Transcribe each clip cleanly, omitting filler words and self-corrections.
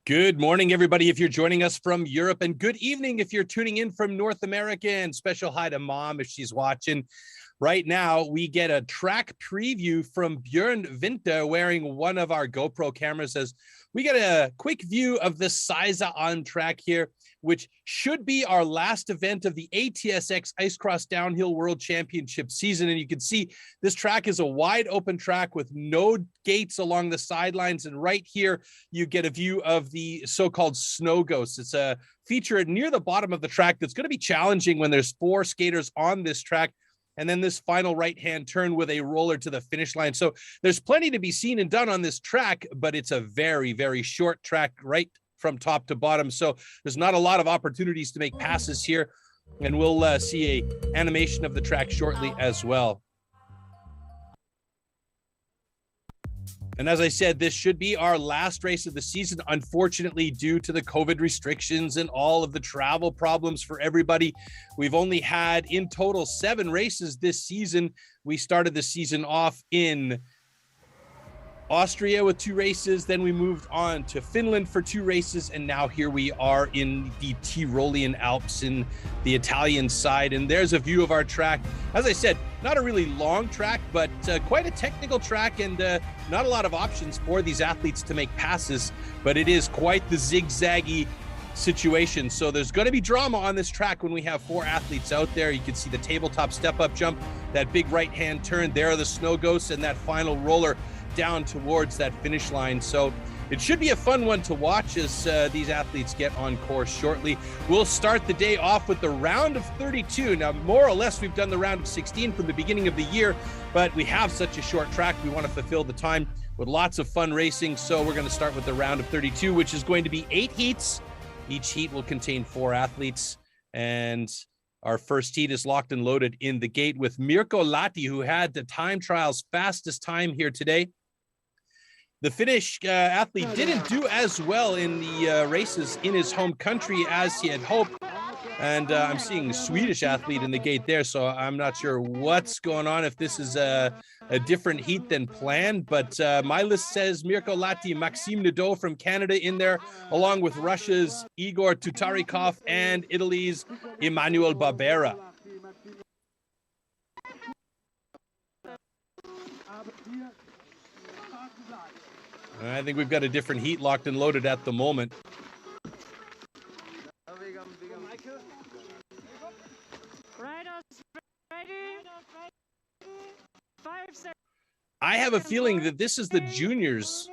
Good morning, everybody, if you're joining us from Europe, and good evening if you're tuning in from North America, and special hi to Mom if she's watching. Right now, we get a track preview from Björn Winter wearing one of our GoPro cameras as we get a quick view of the Seiser Alm track here, which should be our last event of the ATSX Ice Cross Downhill World Championship season. And you can see this track is a wide open track with no gates along the sidelines. And right here, you get a view of the so-called snow ghost. It's a feature near the bottom of the track that's going to be challenging when there's 4 skaters on this track. And then this final right-hand turn with a roller to the finish line. So there's plenty to be seen and done on this track, but it's a very, very short track right from top to bottom. So there's not a lot of opportunities to make passes here. And we'll see a animation of the track shortly as well. And as I said, this should be our last race of the season, unfortunately, due to the COVID restrictions and all of the travel problems for everybody. We've only had in total 7 races this season. We started the season off in Austria with 2 races, then we moved on to Finland for 2 races, and now here we are in the Tyrolean Alps in the Italian side. And there's a view of our track. As I said, not a really long track, but quite a technical track, and not a lot of options for these athletes to make passes, but it is quite the zigzaggy situation. So there's going to be drama on this track when we have 4 athletes out there. You can see the tabletop step-up jump, that big right-hand turn, there are the snow ghosts, and that final roller down towards that finish line. So it should be a fun one to watch as these athletes get on course shortly. We'll start the day off with the round of 32. Now, more or less, we've done the round of 16 from the beginning of the year, but we have such a short track. We want to fulfill the time with lots of fun racing. So we're going to start with the round of 32, which is going to be 8 heats. Each heat will contain 4 athletes, and our first heat is locked and loaded in the gate with Mirko Lahti, who had the time trials fastest time here today. The Finnish athlete didn't do as well in the races in his home country as he had hoped. And I'm seeing a Swedish athlete in the gate there, so I'm not sure what's going on, if this is a different heat than planned. But my list says Mirko Lahti, Maxime Nadeau from Canada in there, along with Russia's Igor Tutarikov and Italy's Emmanuel Barbera. I think we've got a different heat locked and loaded at the moment. I have a feeling that this is the juniors.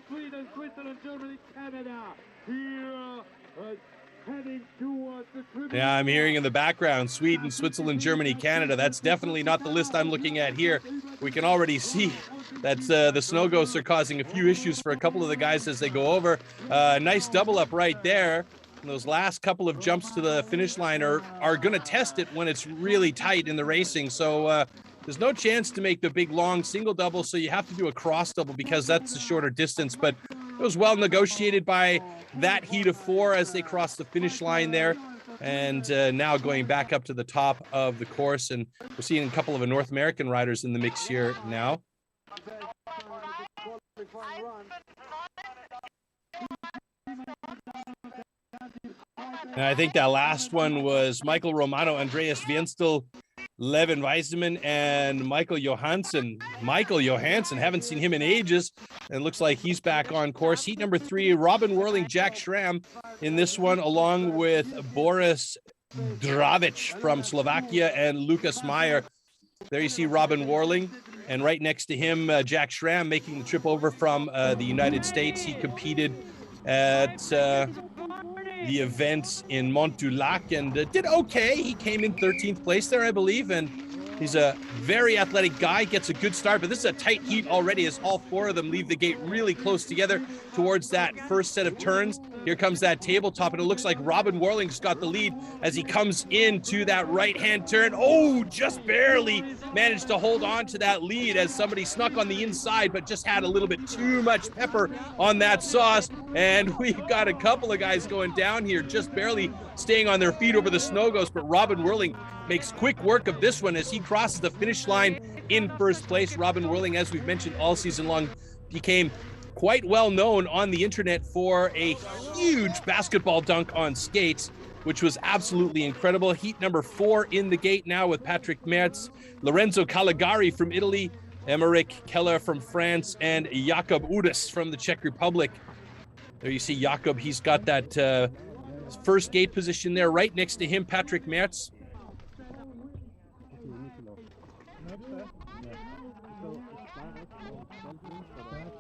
Sweden, Switzerland, Germany, Canada. Here, heading towards the tribune. Yeah, I'm hearing in the background, Sweden, Switzerland, Germany, Canada. That's definitely not the list I'm looking at here. We can already see that the snow ghosts are causing a few issues for a couple of the guys as they go over. Nice double up right there. And those last couple of jumps to the finish line are going to test it when it's really tight in the racing. So there's no chance to make the big long single double, so you have to do a cross double because that's a shorter distance. But it was well negotiated by that heat of 4 as they cross the finish line there. And now going back up to the top of the course, and we're seeing a couple of North American riders in the mix here now. And I think that last one was Michael Romano, Andreas Wienstel, Levin Weisman, and Michael Johansson. Michael Johansson, haven't seen him in ages, and looks like he's back on course. Heat number 3, Robin Whirling, Jack Schramm in this one, along with Boris Dravic from Slovakia and Lucas Meyer. There you see Robin Whirling, and right next to him, Jack Schramm making the trip over from the United States. He competed at the events in Mont du Lac and did okay. He came in 13th place there, I believe, and He's a very athletic guy, gets a good start, but this is a tight heat already as all four of them leave the gate really close together towards that first set of turns. Here comes that tabletop, and it looks like Robin Warling's got the lead as he comes into that right-hand turn. Oh, just barely managed to hold on to that lead as somebody snuck on the inside, but just had a little bit too much pepper on that sauce. And we've got a couple of guys going down here, just barely staying on their feet over the snow ghost, but Robin Whirling makes quick work of this one as he crosses the finish line in first place. Robin Whirling, as we've mentioned all season long, became quite well known on the internet for a huge basketball dunk on skates, which was absolutely incredible. Heat number 4 in the gate now with Patrick Mertz, Lorenzo Caligari from Italy, Emeric Keller from France, and Jakub Udis from the Czech Republic. There you see Jakub, he's got that first gate position there. Right next to him, Patrick Mertz.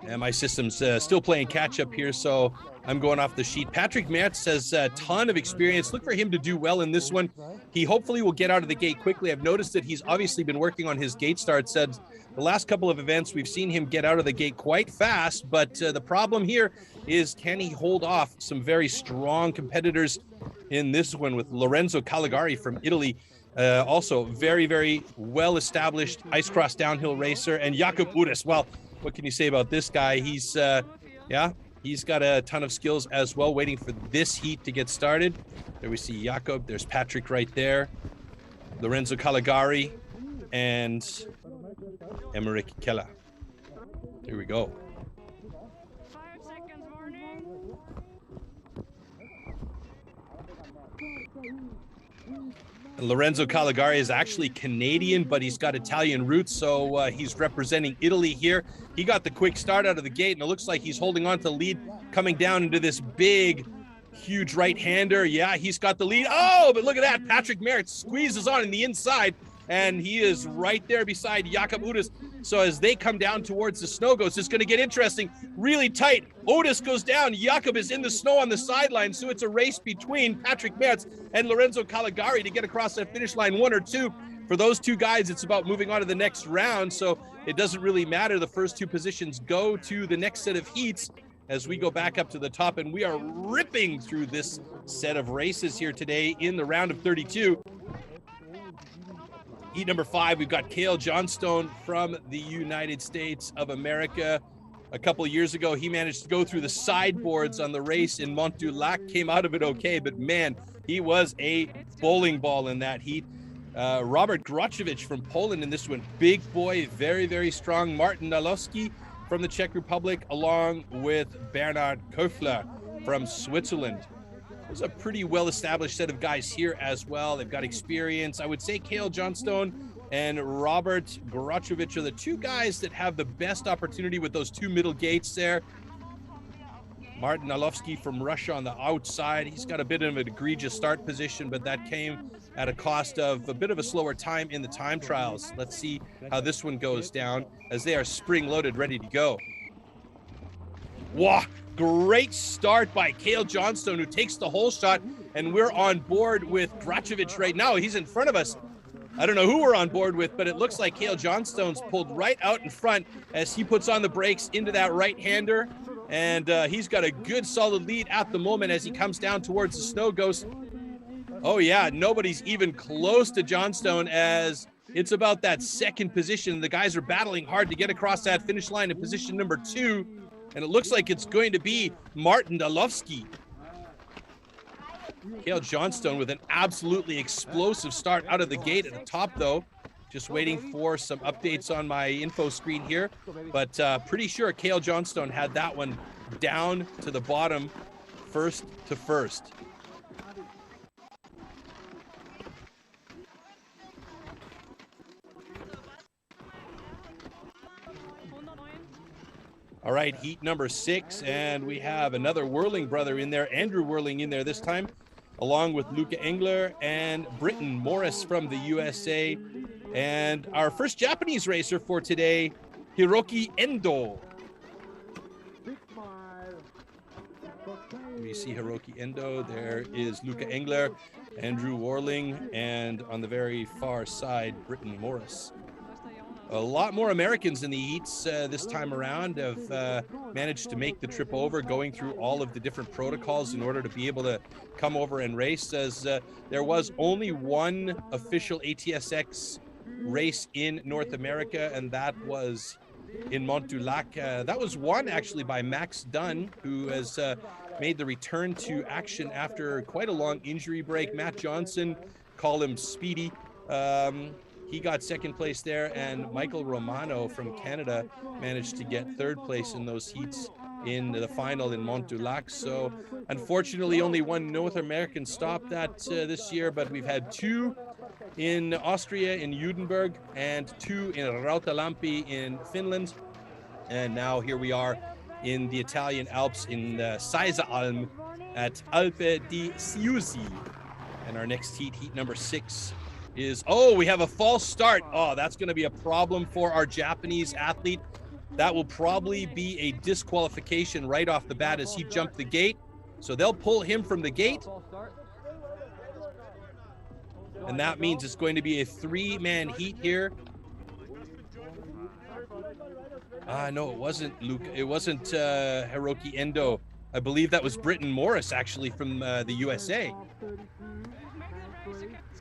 And my system's still playing catch up here, so I'm going off the sheet. Patrick Mertz has a ton of experience. Look for him to do well in this one. He hopefully will get out of the gate quickly. I've noticed that he's obviously been working on his gate start. Said the last couple of events, we've seen him get out of the gate quite fast, but the problem here is, can he hold off some very strong competitors in this one with Lorenzo Caligari from Italy? Also very, very well-established ice cross downhill racer, and Jakub Udis. Well, what can you say about this guy? He's he's got a ton of skills as well, waiting for this heat to get started. There we see Jakub. There's Patrick right there, Lorenzo Caligari, and Emeric Keller. Here we go. 5 seconds warning. Lorenzo Caligari is actually Canadian, but he's got Italian roots, so he's representing Italy here. He got the quick start out of the gate, and it looks like he's holding on to the lead, coming down into this big, huge right-hander. Yeah, he's got the lead. Oh, but look at that. Patrick Mertz squeezes on in the inside, and he is right there beside Jakub Udis. So as they come down towards the snow ghost, it's going to get interesting. Really tight. Udis goes down. Jakub is in the snow on the sideline, so it's a race between Patrick Mertz and Lorenzo Caligari to get across that finish line, 1 or 2. For those two guys, it's about moving on to the next round, so it doesn't really matter. The first 2 positions go to the next set of heats as we go back up to the top, and we are ripping through this set of races here today in the round of 32. Heat number 5, we've got Kale Johnstone from the United States of America. A couple of years ago, he managed to go through the sideboards on the race in Mont du Lac, came out of it okay, but man, he was a bowling ball in that heat. Robert Grocevich from Poland in this one, big boy, very, very strong. Martin Nalowski from the Czech Republic, along with Bernard Köfler from Switzerland. There's a pretty well-established set of guys here as well. They've got experience. I would say Kale Johnstone and Robert Grocevich are the 2 guys that have the best opportunity with those 2 middle gates there. Martin Nalowski from Russia on the outside. He's got a bit of an egregious start position, but that came at a cost of a bit of a slower time in the time trials. Let's see how this one goes down as they are spring-loaded, ready to go. Wow, great start by Kale Johnstone, who takes the whole shot, and we're on board with Grocevich right now. He's in front of us. I don't know who we're on board with, but it looks like Kale Johnstone's pulled right out in front as he puts on the brakes into that right-hander, and he's got a good solid lead at the moment as he comes down towards the snow ghost. Oh yeah, nobody's even close to Johnstone as it's about that second position. The guys are battling hard to get across that finish line in position number 2, and it looks like it's going to be Martin Nalowski. Kale Johnstone with an absolutely explosive start out of the gate at the top, though. Just waiting for some updates on my info screen here, but pretty sure Kale Johnstone had that one down to the bottom, first to first. All right, heat number 6, and we have another Whirling brother in there, Andrew Whirling in there this time, along with Luca Engler and Britton Morris from the USA. And our first Japanese racer for today, Hiroki Endo. We see Hiroki Endo. There is Luca Engler. Andrew Warling, and on the very far side, Britton Morris. A lot more Americans in the heats this time around have managed to make the trip over, going through all of the different protocols in order to be able to come over and race, as there was only one official ATSX race in North America, and that was in Mont-du-Lac. That was won actually by Max Dunn, who has made the return to action after quite a long injury break. Matt Johnson, call him Speedy. He got second place there, and Michael Romano from Canada managed to get third place in those heats in the final in Mont-du-Lac. So unfortunately, only one North American stopped that this year, but we've had two in Austria in Judenberg and two in Rautalampi in Finland. And now here we are in the Italian Alps in Seiser Alm at Alpe di Siusi. And our next heat, heat number 6, is, oh, we have a false start. Oh, that's going to be a problem for our Japanese athlete. That will probably be a disqualification right off the bat as he jumped the gate. So they'll pull him from the gate. And that means it's going to be a 3-man heat here. No, it wasn't Luca. It wasn't Hiroki Endo. I believe that was Britton Morris, actually, from the USA.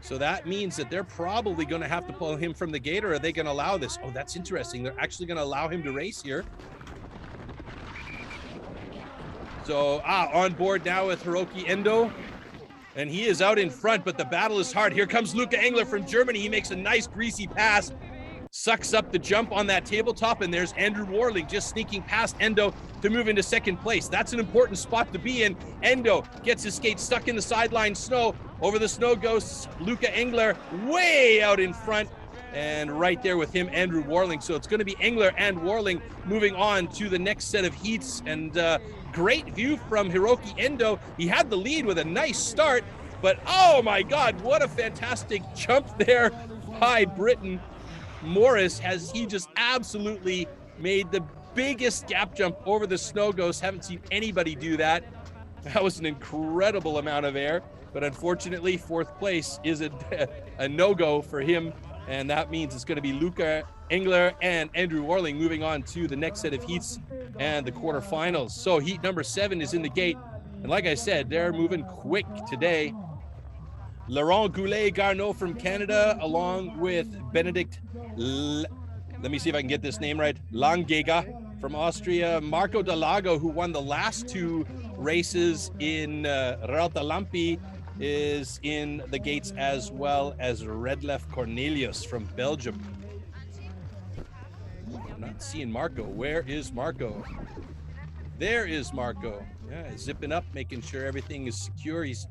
So that means that they're probably going to have to pull him from the gate, or are they going to allow this? Oh, that's interesting. They're actually going to allow him to race here. So, on board now with Hiroki Endo. And he is out in front, but the battle is hard. Here comes Luca Engler from Germany. He makes a nice greasy pass, sucks up the jump on that tabletop, and there's Andrew Warling just sneaking past Endo to move into second place. That's an important spot to be in. Endo gets his skate stuck in the sideline snow. Over the snow goes Luca Engler, way out in front, and right there with him, Andrew Warling. So it's going to be Engler and Warling moving on to the next set of heats, and great view from Hiroki Endo. He had the lead with a nice start, but oh my God, what a fantastic jump there by Britton Morris. Has he just absolutely made the biggest gap jump over the snow ghost. Haven't seen anybody do that. That was an incredible amount of air, but unfortunately, fourth place is a no-go for him, and that means it's going to be Luca Engler and Andrew Warling moving on to the next set of heats and the quarterfinals. So heat number 7 is in the gate, and like I said, they're moving quick today. Laurent Goulet-Garneau from Canada, along with Benedict, let me see if I can get this name right, Langega from Austria, Marco Dalago, who won the last 2 races in Rautalampi, is in the gates, as well as Redlef Cornelius from Belgium. I'm not seeing Marco. Where is Marco? There is Marco. Yeah, zipping up, making sure everything is secure. He's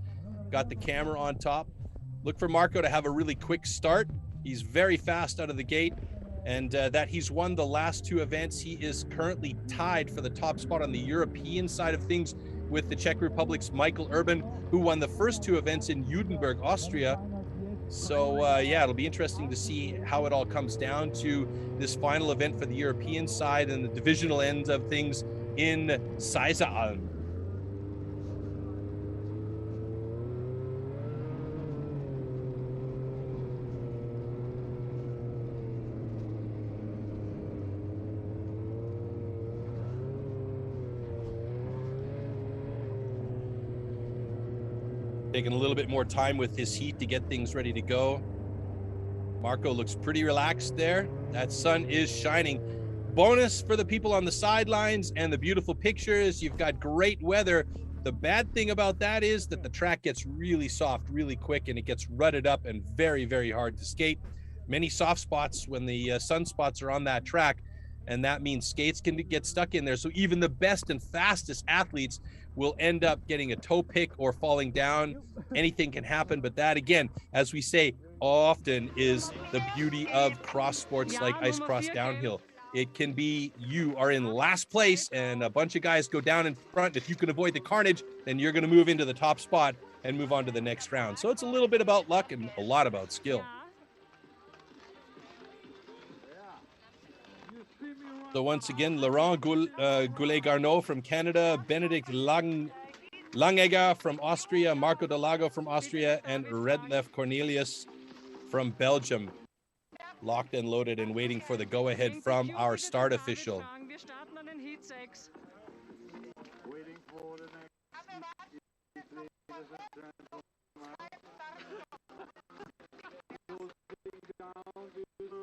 got the camera on top. Look for Marco to have a really quick start. He's very fast out of the gate, and that he's won the last 2 events. He is currently tied for the top spot on the European side of things with the Czech Republic's Michael Urban, who won the first 2 events in Judenberg, Austria. So yeah, it'll be interesting to see how it all comes down to this final event for the European side and the divisional ends of things in Seiser Alm. Taking a little bit more time with his heat to get things ready to go. Marco looks pretty relaxed there. That sun is shining. Bonus for the people on the sidelines and the beautiful pictures. You've got great weather. The bad thing about that is that the track gets really soft really quick, and it gets rutted up and very, very hard to skate. Many soft spots when the sunspots are on that track, and that means skates can get stuck in there. So even the best and fastest athletes will end up getting a toe pick or falling down. Anything can happen, but that, again, as we say often, is the beauty of cross sports like ice cross downhill. It can be you are in last place and a bunch of guys go down in front. If you can avoid the carnage, then you're going to move into the top spot and move on to the next round. So it's a little bit about luck and a lot about skill. So once again, Laurent Goulet-Garneau from Canada, Benedict Langegger from Austria, Marco Delago from Austria, and Redlef Cornelius from Belgium. Locked and loaded and waiting for the go-ahead from our start official.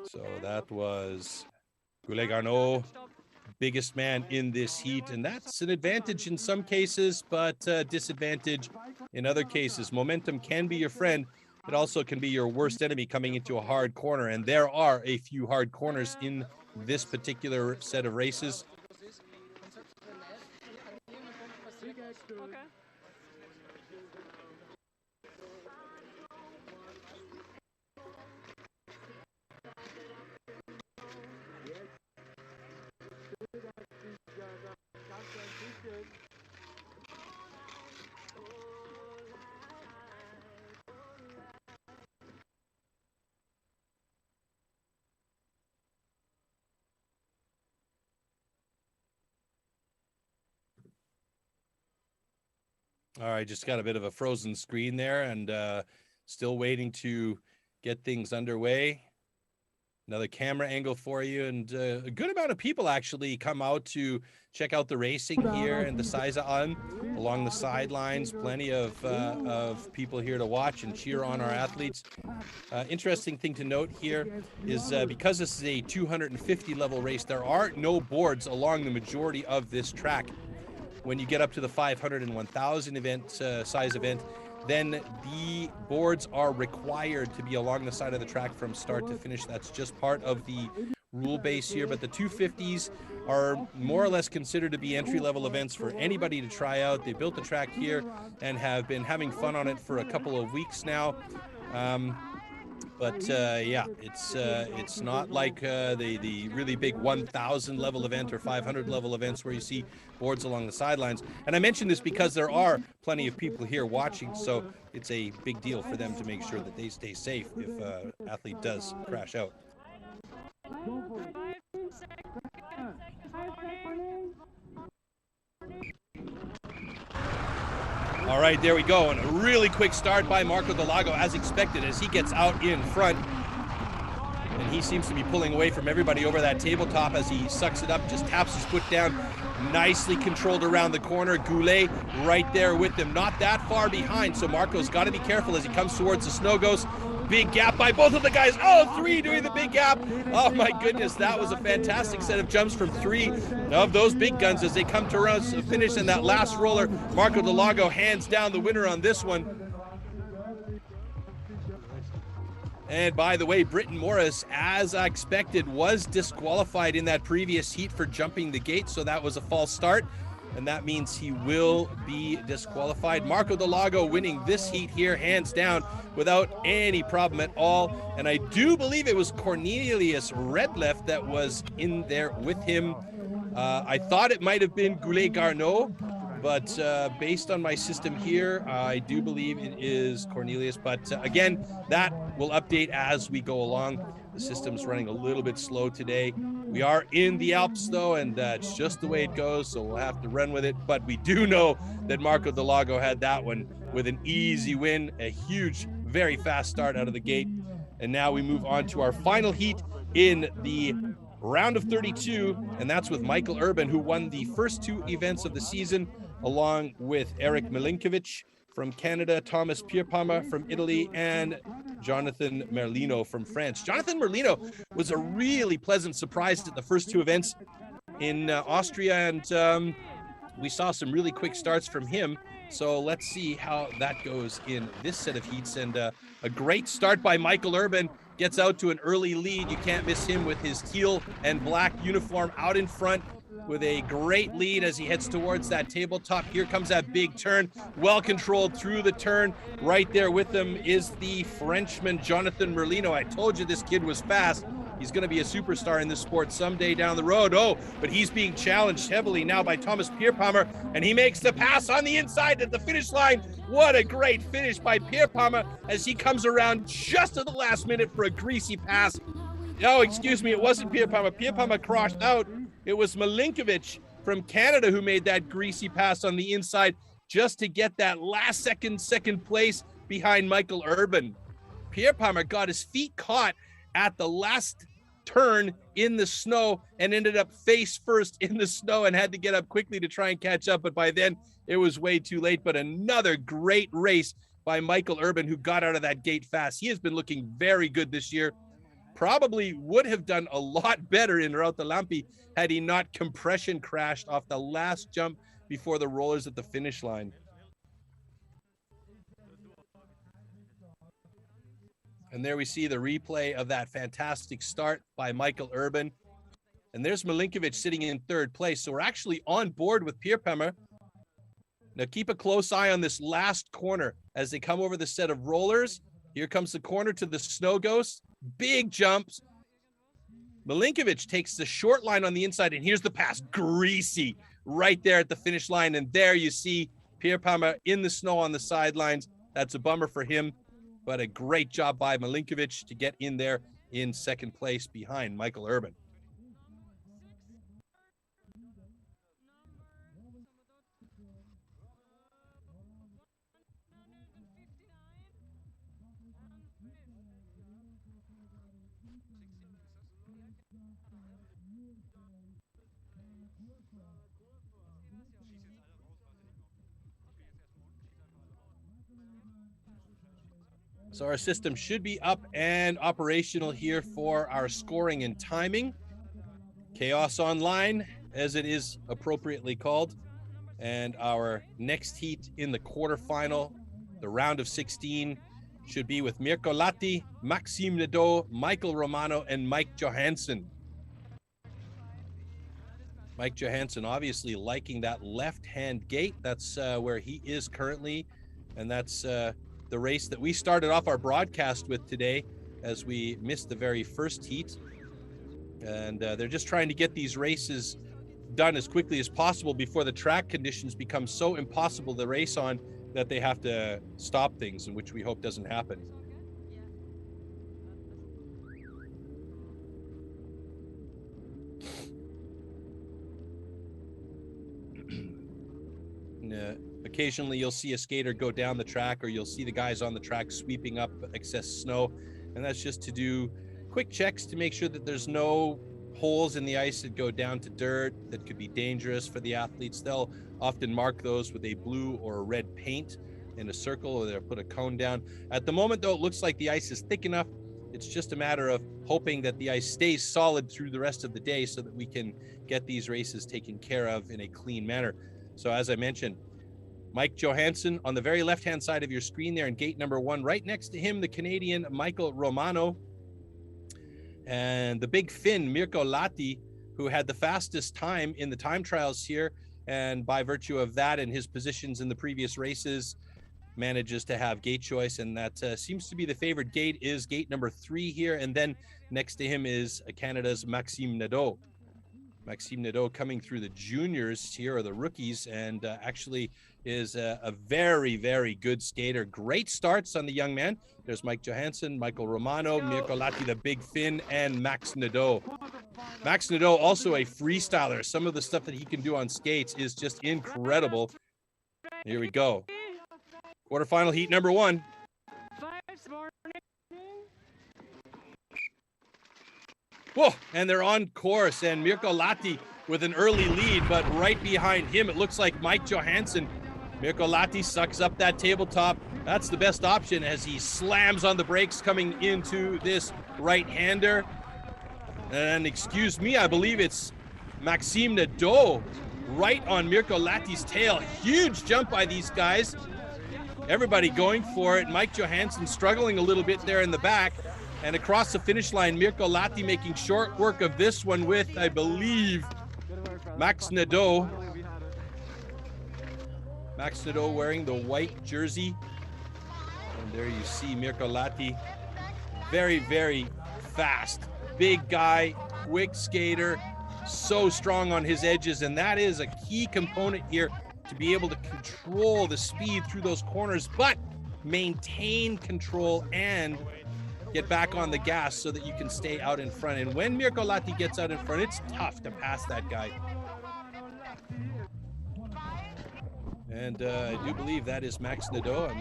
So that was Goulet Garneau, biggest man in this heat, and that's an advantage in some cases, but disadvantage in other cases. Momentum can be your friend. It also can be your worst enemy coming into a hard corner, and there are a few hard corners in this particular set of races. Okay. All right, just got a bit of a frozen screen there, and still waiting to get things underway. Another camera angle for you, and a good amount of people actually come out to check out the racing here in the Seiser Alm along the sidelines. Plenty of people here to watch and cheer on our athletes. Interesting thing to note here is because this is a 250 level race, there are no boards along the majority of this track. When you get up to the 500 and 1000 event size event, then the boards are required to be along the side of the track from start to finish. That's just part of the rule base here, but the 250s are more or less considered to be entry-level events for anybody to try out. They built the track here and have been having fun on it for a couple of weeks now. But yeah, it's not like the really big 1,000 level event or 500 level events where you see boards along the sidelines. And I mention this because there are plenty of people here watching, so it's a big deal for them to make sure that they stay safe if an athlete does crash out. All right, there we go. And a really quick start by Marco Delago as expected as he gets out in front. And he seems to be pulling away from everybody over that tabletop as he sucks it up, just taps his foot down. Nicely controlled around the corner. Goulet right there with him, not that far behind. So Marco's got to be careful as he comes towards the snow ghost. Big gap by both of the guys. Oh, three doing the big gap. Oh my goodness, that was a fantastic set of jumps from three of those big guns as they come to finish in that last roller. Marco Delago hands down the winner on this one. And by the way, Britton Morris, as I expected, was disqualified in that previous heat for jumping the gate, so that was a false start. And that means he will be disqualified. Marco Delago winning this heat here, hands down, without any problem at all. And I do believe it was Cornelius Redlef that was in there with him. I thought it might have been Goulet Garneau, but based on my system here, I do believe it is Cornelius. But again, that will update as we go along. The system's running a little bit slow today. We are in the Alps, though, and it's just the way it goes, so we'll have to run with it. But we do know that Marco Delago had that one with an easy win, a huge, very fast start out of the gate. And now we move on to our final heat in the round of 32, and that's with Michael Urban, who won the first two events of the season, along with Eric Milinkovic from Canada, Thomas Pierpalmer from Italy, and Jonathan Merlino from France. Jonathan Merlino was a really pleasant surprise at the first two events in Austria, and we saw some really quick starts from him. So let's see how that goes in this set of heats. And a great start by Michael Urban, gets out to an early lead. You can't miss him with his teal and black uniform out in front, with a great lead as he heads towards that tabletop. Here comes that big turn, well controlled through the turn. Right there with him is the Frenchman, Jonathan Merlino. I told you this kid was fast. He's going to be a superstar in this sport someday down the road. Oh, but he's being challenged heavily now by Thomas Pierpalmer, and he makes the pass on the inside at the finish line. What a great finish by Pierpalmer as he comes around just at the last minute for a greasy pass. Oh, excuse me, it wasn't Pierpalmer. Pierpalmer crashed out. It was Milinkovic from Canada who made that greasy pass on the inside. just to get that last second place behind Michael Urban. Pierre Palmer got his feet caught at the last turn in the snow and ended up face first in the snow and had to get up quickly to try and catch up. But by then it was way too late. But another great race by Michael Urban, who got out of that gate fast. He has been looking very good this year. Probably would have done a lot better in Rauta Lampi had he not compression crashed off the last jump before the rollers at the finish line. And there we see the replay of that fantastic start by Michael Urban. And there's Milinkovic sitting in third place. So we're actually on board with Pierre Palmer. Now keep a close eye on this last corner as they come over the set of rollers. Here comes the corner to the Snow Ghost. Big jumps. Milinkovic takes the short line on the inside, and here's the pass. Greasy right there at the finish line. And there you see Pierre Palmer in the snow on the sidelines. That's a bummer for him, but a great job by Milinkovic to get in there in second place behind Michael Urban. So our system should be up and operational here for our scoring and timing. Chaos Online, as it is appropriately called. And our next heat in the quarterfinal, the round of 16, should be with Mirko Latti, Maxime Nadeau, Michael Romano, and Mike Johansson. Mike Johansson obviously liking that left-hand gate. That's where he is currently. And that's the race that we started off our broadcast with today, as we missed the very first heat. And they're just trying to get these races done as quickly as possible before the track conditions become so impossible to race on that they have to stop things, and which we hope doesn't happen. Occasionally you'll see a skater go down the track, or you'll see the guys on the track sweeping up excess snow, and that's just to do quick checks to make sure that there's no holes in the ice that go down to dirt that could be dangerous for the athletes. They'll often mark those with a blue or a red paint in a circle, or they'll put a cone down. At the moment though, it looks like the ice is thick enough. It's just a matter of hoping that the ice stays solid through the rest of the day so that we can get these races taken care of in a clean manner. So as I mentioned, Mike Johansson on the very left-hand side of your screen there in gate number 1. Right next to him, the Canadian Michael Romano. And the big Finn, Mirko Latti, who had the fastest time in the time trials here. And by virtue of that and his positions in the previous races, manages to have gate choice. And that seems to be the favored gate, is gate number 3 here. And then next to him is Canada's Maxime Nadeau. Maxime Nadeau coming through the juniors here, or the rookies, and actually is a very, very good skater. Great starts on the young man. There's Mike Johansson, Michael Romano, Mirko Latti, the big Finn, and Max Nadeau. Max Nadeau, also a freestyler. Some of the stuff that he can do on skates is just incredible. Here we go. Quarterfinal heat number 1. Whoa, and they're on course, and Mirko Latti with an early lead, but right behind him, it looks like Mike Johansson. Mirko Latti sucks up that tabletop. That's the best option as he slams on the brakes coming into this right-hander. And excuse me, I believe it's Maxime Nadeau right on Mirko Latti's tail. Huge jump by these guys. Everybody going for it. Mike Johansson struggling a little bit there in the back. And across the finish line, Mirko Latti making short work of this one with, I believe, Max Nadeau. Max Nadeau wearing the white jersey. And there you see Mirko Latti. Very, very fast. Big guy, quick skater, so strong on his edges. And that is a key component here, to be able to control the speed through those corners, but maintain control and get back on the gas so that you can stay out in front. And when Mirko Latti gets out in front, it's tough to pass that guy. And I do believe that is Max Nadeau.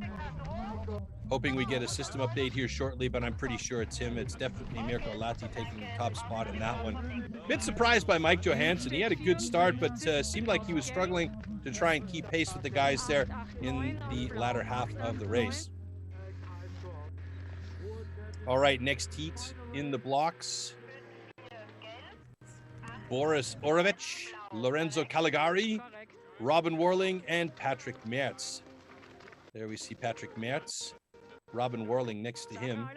I'm hoping we get a system update here shortly, but I'm pretty sure it's him. It's definitely Mirko Latti taking the top spot in that one. Bit surprised by Mike Johansson. He had a good start, but seemed like he was struggling to try and keep pace with the guys there in the latter half of the race. All right, next heat in the blocks. Boris Orovec, Lorenzo Caligari, Robin Warling, and Patrick Mertz. There we see Patrick Mertz, Robin Warling next to him.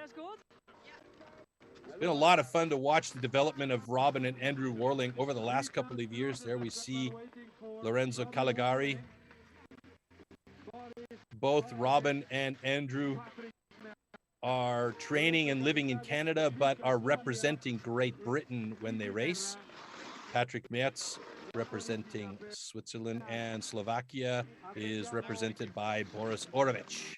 It's been a lot of fun to watch the development of Robin and Andrew Warling over the last couple of years. There we see Lorenzo Caligari. Both Robin and Andrew are training and living in Canada, but are representing Great Britain when they race. Patrick Mertz, representing Switzerland, and Slovakia is represented by Boris Orovec.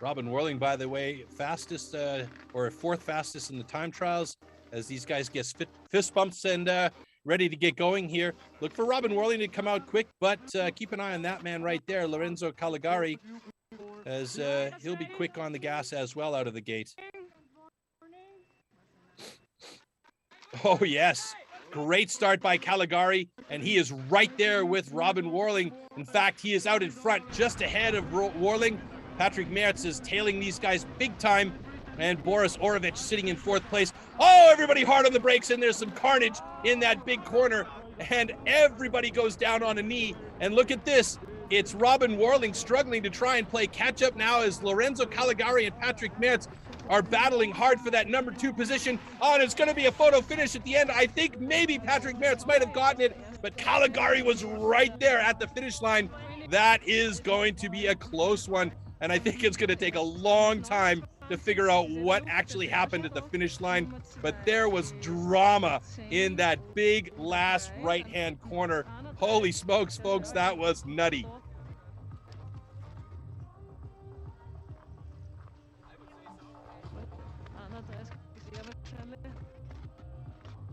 Robin Warling, by the way, fastest or fourth fastest in the time trials, as these guys get fist bumps and ready to get going here. Look for Robin Warling to come out quick, but keep an eye on that man right there, Lorenzo Caligari, as he'll be quick on the gas as well out of the gate. Oh, yes. Great start by Caligari, and he is right there with Robin Warling. In fact, he is out in front, just ahead of Warling. Patrick Mertz is tailing these guys big time, and Boris Orovec sitting in fourth place. Oh, everybody hard on the brakes, and there's some carnage in that big corner, and everybody goes down on a knee. And look at this. It's Robin Warling struggling to try and play catch up now, as Lorenzo Caligari and Patrick Mertz are battling hard for that number 2 position. Oh, and it's going to be a photo finish at the end. I think maybe Patrick Mertz might have gotten it, but Caligari was right there at the finish line. That is going to be a close one, and I think it's going to take a long time to figure out what actually happened at the finish line. But there was drama in that big last right-hand corner. Holy smokes, folks, that was nutty.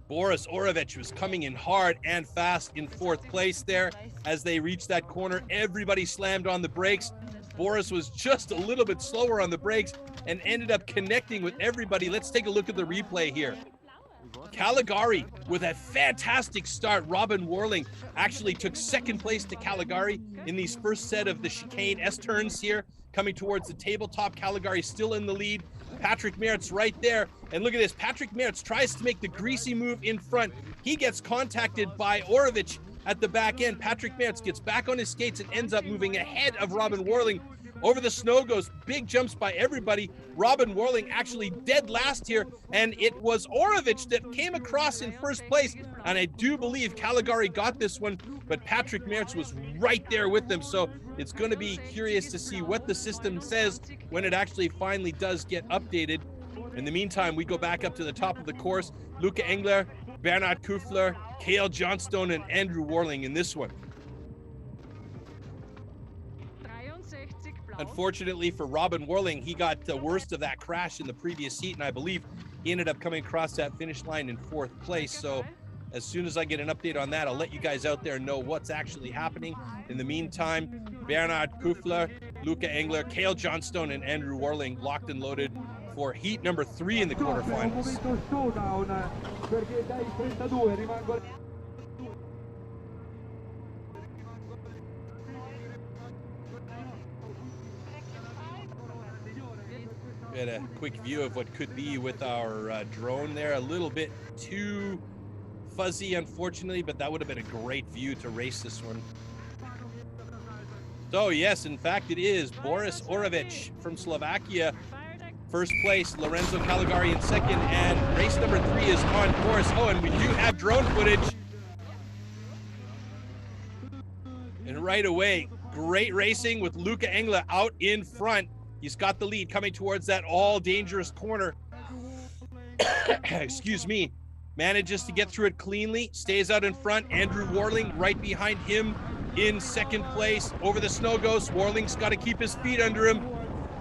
Boris Orovec was coming in hard and fast in fourth place there. As they reached that corner, everybody slammed on the brakes. Boris was just a little bit slower on the brakes and ended up connecting with everybody. Let's take a look at the replay here. Caligari with a fantastic start. Robin Warling actually took second place to Caligari in these first set of the chicane S-turns here. Coming towards the tabletop, Caligari still in the lead. Patrick Mertz right there. And look at this, Patrick Mertz tries to make the greasy move in front. He gets contacted by Orovec at the back end. Patrick Mertz gets back on his skates and ends up moving ahead of Robin Warling. Over the snow goes, big jumps by everybody. Robin Warling actually dead last here, and it was Orovec that came across in first place. And I do believe Caligari got this one, but Patrick Mertz was right there with them. So it's going to be curious to see what the system says when it actually finally does get updated. In the meantime, we go back up to the top of the course. Luca Engler, Bernard Kufler, Kale Johnstone, and Andrew Warling in this one. Unfortunately for Robin Warling, he got the worst of that crash in the previous heat, and I believe he ended up coming across that finish line in fourth place. So as soon as I get an update on that, I'll let you guys out there know what's actually happening. In the meantime, Bernard Kufler, Luca Engler, Kale Johnstone, and Andrew Warling locked and loaded for heat number 3 in the quarterfinals. We had a quick view of what could be with our drone there. A little bit too fuzzy, unfortunately, but that would have been a great view to race this one. So yes, in fact, it is Boris Orovec from Slovakia. First place, Lorenzo Caligari in second, and race number 3 is on course. Oh, and we do have drone footage. And right away, great racing with Luca Engler out in front. He's got the lead coming towards that all dangerous corner. Excuse me. Manages to get through it cleanly, stays out in front. Andrew Warling right behind him in second place. Over the snow goes. Warling's got to keep his feet under him.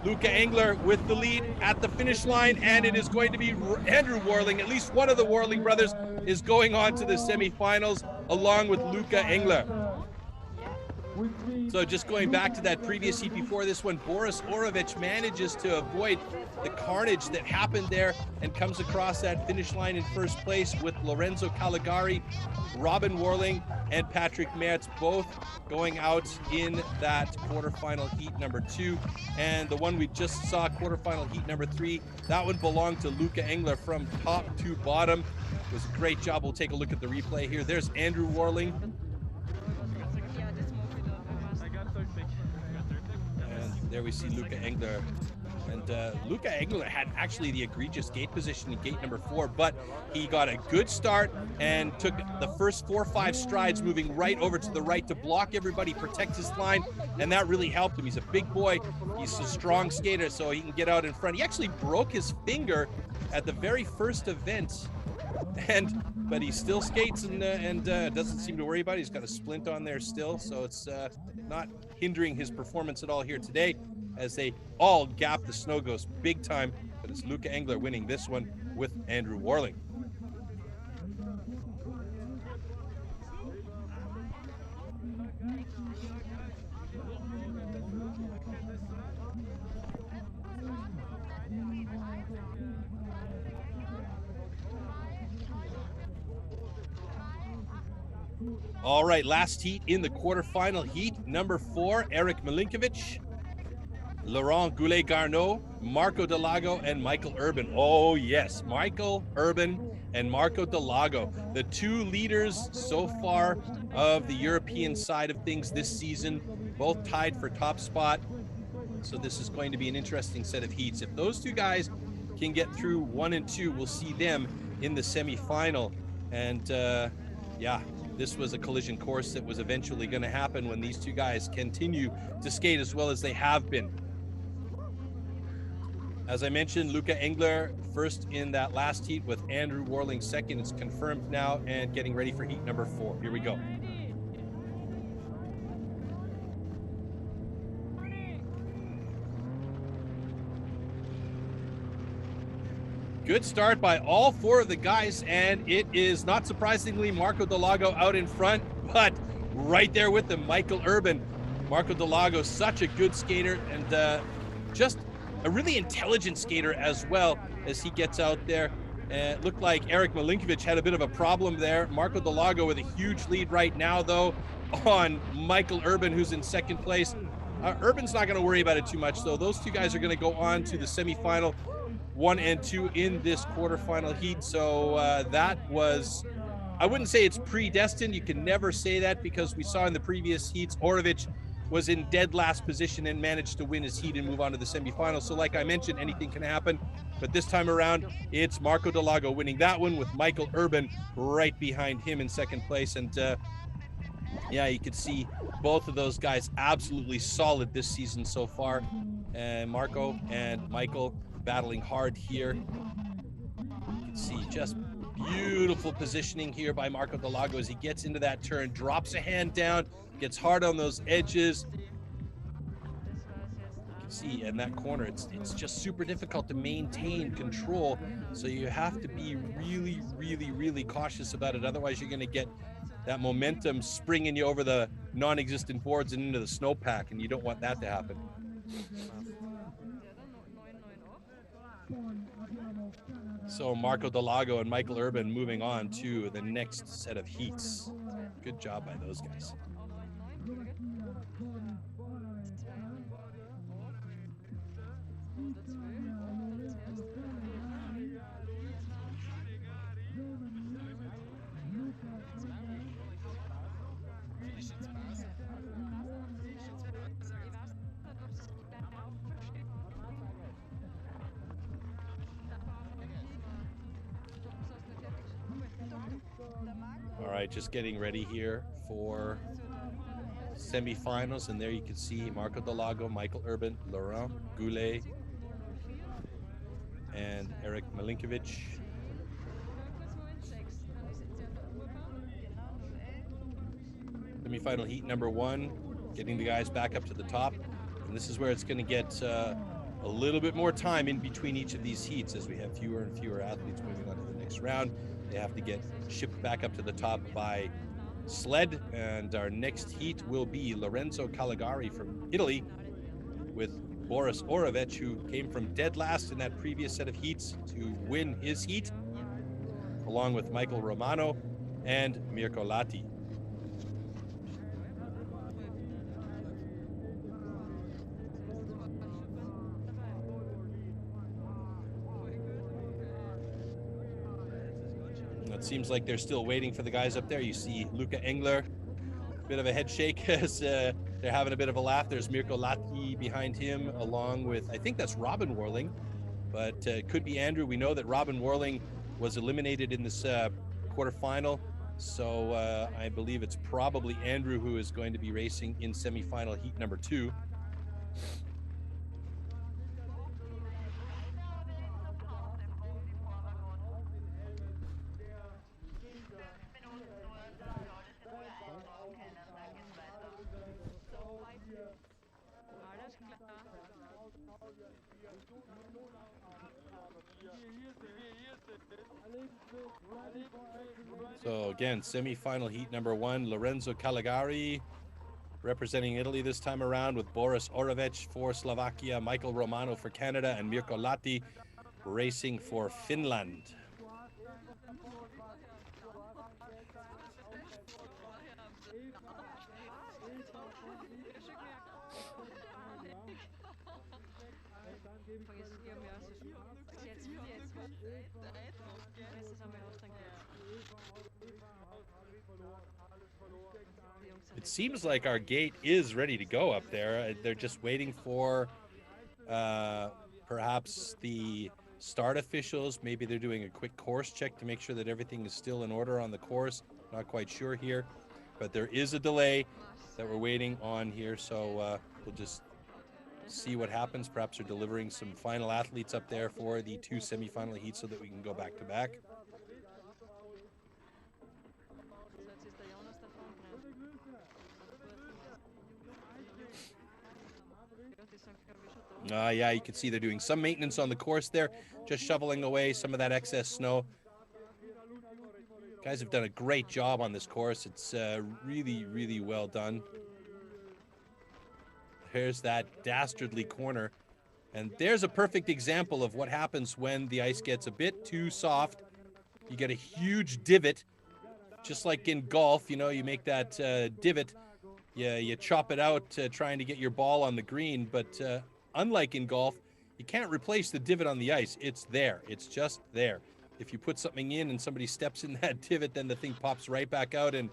Luca Engler with the lead at the finish line, and it is going to be Andrew Warling. At least one of the Warling brothers is going on to the semifinals along with Luca Engler. So just going back to that previous heat before this one, Boris Orovich manages to avoid the carnage that happened there and comes across that finish line in first place with Lorenzo Caligari, Robin Warling, and Patrick Metz both going out in that quarterfinal heat number 2. And the one we just saw, quarterfinal heat number 3, that one belonged to Luca Engler from top to bottom. It was a great job. We'll take a look at the replay here. There's Andrew Warling. And there we see Luca Engler. And Luca Engler had actually the egregious gate position in gate number 4, but he got a good start and took the first 4 or 5 strides moving right over to the right to block everybody, protect his line, and that really helped him. He's a big boy. He's a strong skater, so he can get out in front. He actually broke his finger at the very first event, but he still skates and doesn't seem to worry about it. He's got a splint on there still, so it's not hindering his performance at all here today, as they all gap the Snow Ghost big time. But it's Luca Engler winning this one with Andrew Warling. All right, last heat in the quarterfinal heat, number 4, Eric Milinkovic, Laurent Goulet-Garneau, Marco Delago, and Michael Urban. Oh yes, Michael Urban and Marco Delago, the 2 leaders so far of the European side of things this season, both tied for top spot. So this is going to be an interesting set of heats. If those 2 guys can get through 1 and 2, we'll see them in the semifinal. And yeah, this was a collision course that was eventually going to happen when these 2 guys continue to skate as well as they have been. As I mentioned, Luca Engler first in that last heat with Andrew Warling second. It's confirmed now and getting ready for heat number 4. Here we go. Good start by all 4 of the guys, and it is not surprisingly Marco Delago out in front, but right there with them, Michael Urban. Marco Delago, such a good skater, and just a really intelligent skater as well as he gets out there. It looked like Eric Milinkovic had a bit of a problem there. Marco Delago with a huge lead right now, though, on Michael Urban, who's in second place. Urban's not going to worry about it too much, though. Those 2 guys are going to go on to the semifinal 1 and 2 in this quarterfinal heat. So that was, I wouldn't say it's predestined. You can never say that, because we saw in the previous heats, Orovich was in dead last position and managed to win his heat and move on to the semifinals. So like I mentioned, anything can happen. But this time around, it's Marco Delago winning that one with Michael Urban right behind him in second place. And yeah, you could see both of those guys absolutely solid this season so far. And Marco and Michael battling hard here. You can see just beautiful positioning here by Marco Delago as he gets into that turn, drops a hand down, gets hard on those edges. You can see in that corner, it's just super difficult to maintain control. So you have to be really, really, really cautious about it. Otherwise, you're going to get that momentum springing you over the non-existent boards and into the snowpack, and you don't want that to happen. So Marco Delago and Michael Urban moving on to the next set of heats. Good job by those guys. All right, just getting ready here for semifinals, and there you can see Marco Delago, Michael Urban, Laurent Goulet, and Eric Milinkovic. Semifinal heat number 1, getting the guys back up to the top, and this is where it's going to get a little bit more time in between each of these heats as we have fewer and fewer athletes moving on to the next round. They have to get shipped back up to the top by sled, and our next heat will be Lorenzo Caligari from Italy with Boris Orovec, who came from dead last in that previous set of heats to win his heat, along with Michael Romano and Mirko Latti. It seems like they're still waiting for the guys up there. You see Luca Engler, bit of a head shake as they're having a bit of a laugh. There's Mirko Latti behind him, along with, I think that's Robin Warling, but it could be Andrew. We know that Robin Warling was eliminated in this quarterfinal, so I believe it's probably Andrew who is going to be racing in semifinal heat number 2. So again, semi-final heat number 1, Lorenzo Caligari representing Italy this time around, with Boris Orovec for Slovakia, Michael Romano for Canada, and Mirko Latti racing for Finland. It seems like our gate is ready to go up there. They're just waiting for perhaps the start officials. Maybe they're doing a quick course check to make sure that everything is still in order on the course. Not quite sure here, but there is a delay that we're waiting on here. So we'll just see what happens. Perhaps they're delivering some final athletes up there for the 2 semifinal heats so that we can go back to back. Yeah, you can see they're doing some maintenance on the course there, just shoveling away some of that excess snow. Guys have done a great job on this course. It's really, really well done. There's that dastardly corner. And there's a perfect example of what happens when the ice gets a bit too soft. You get a huge divot, just like in golf. You know, you make that divot, you chop it out trying to get your ball on the green. But unlike in golf, you can't replace the divot on the ice. It's there. It's just there. If you put something in and somebody steps in that divot, then the thing pops right back out and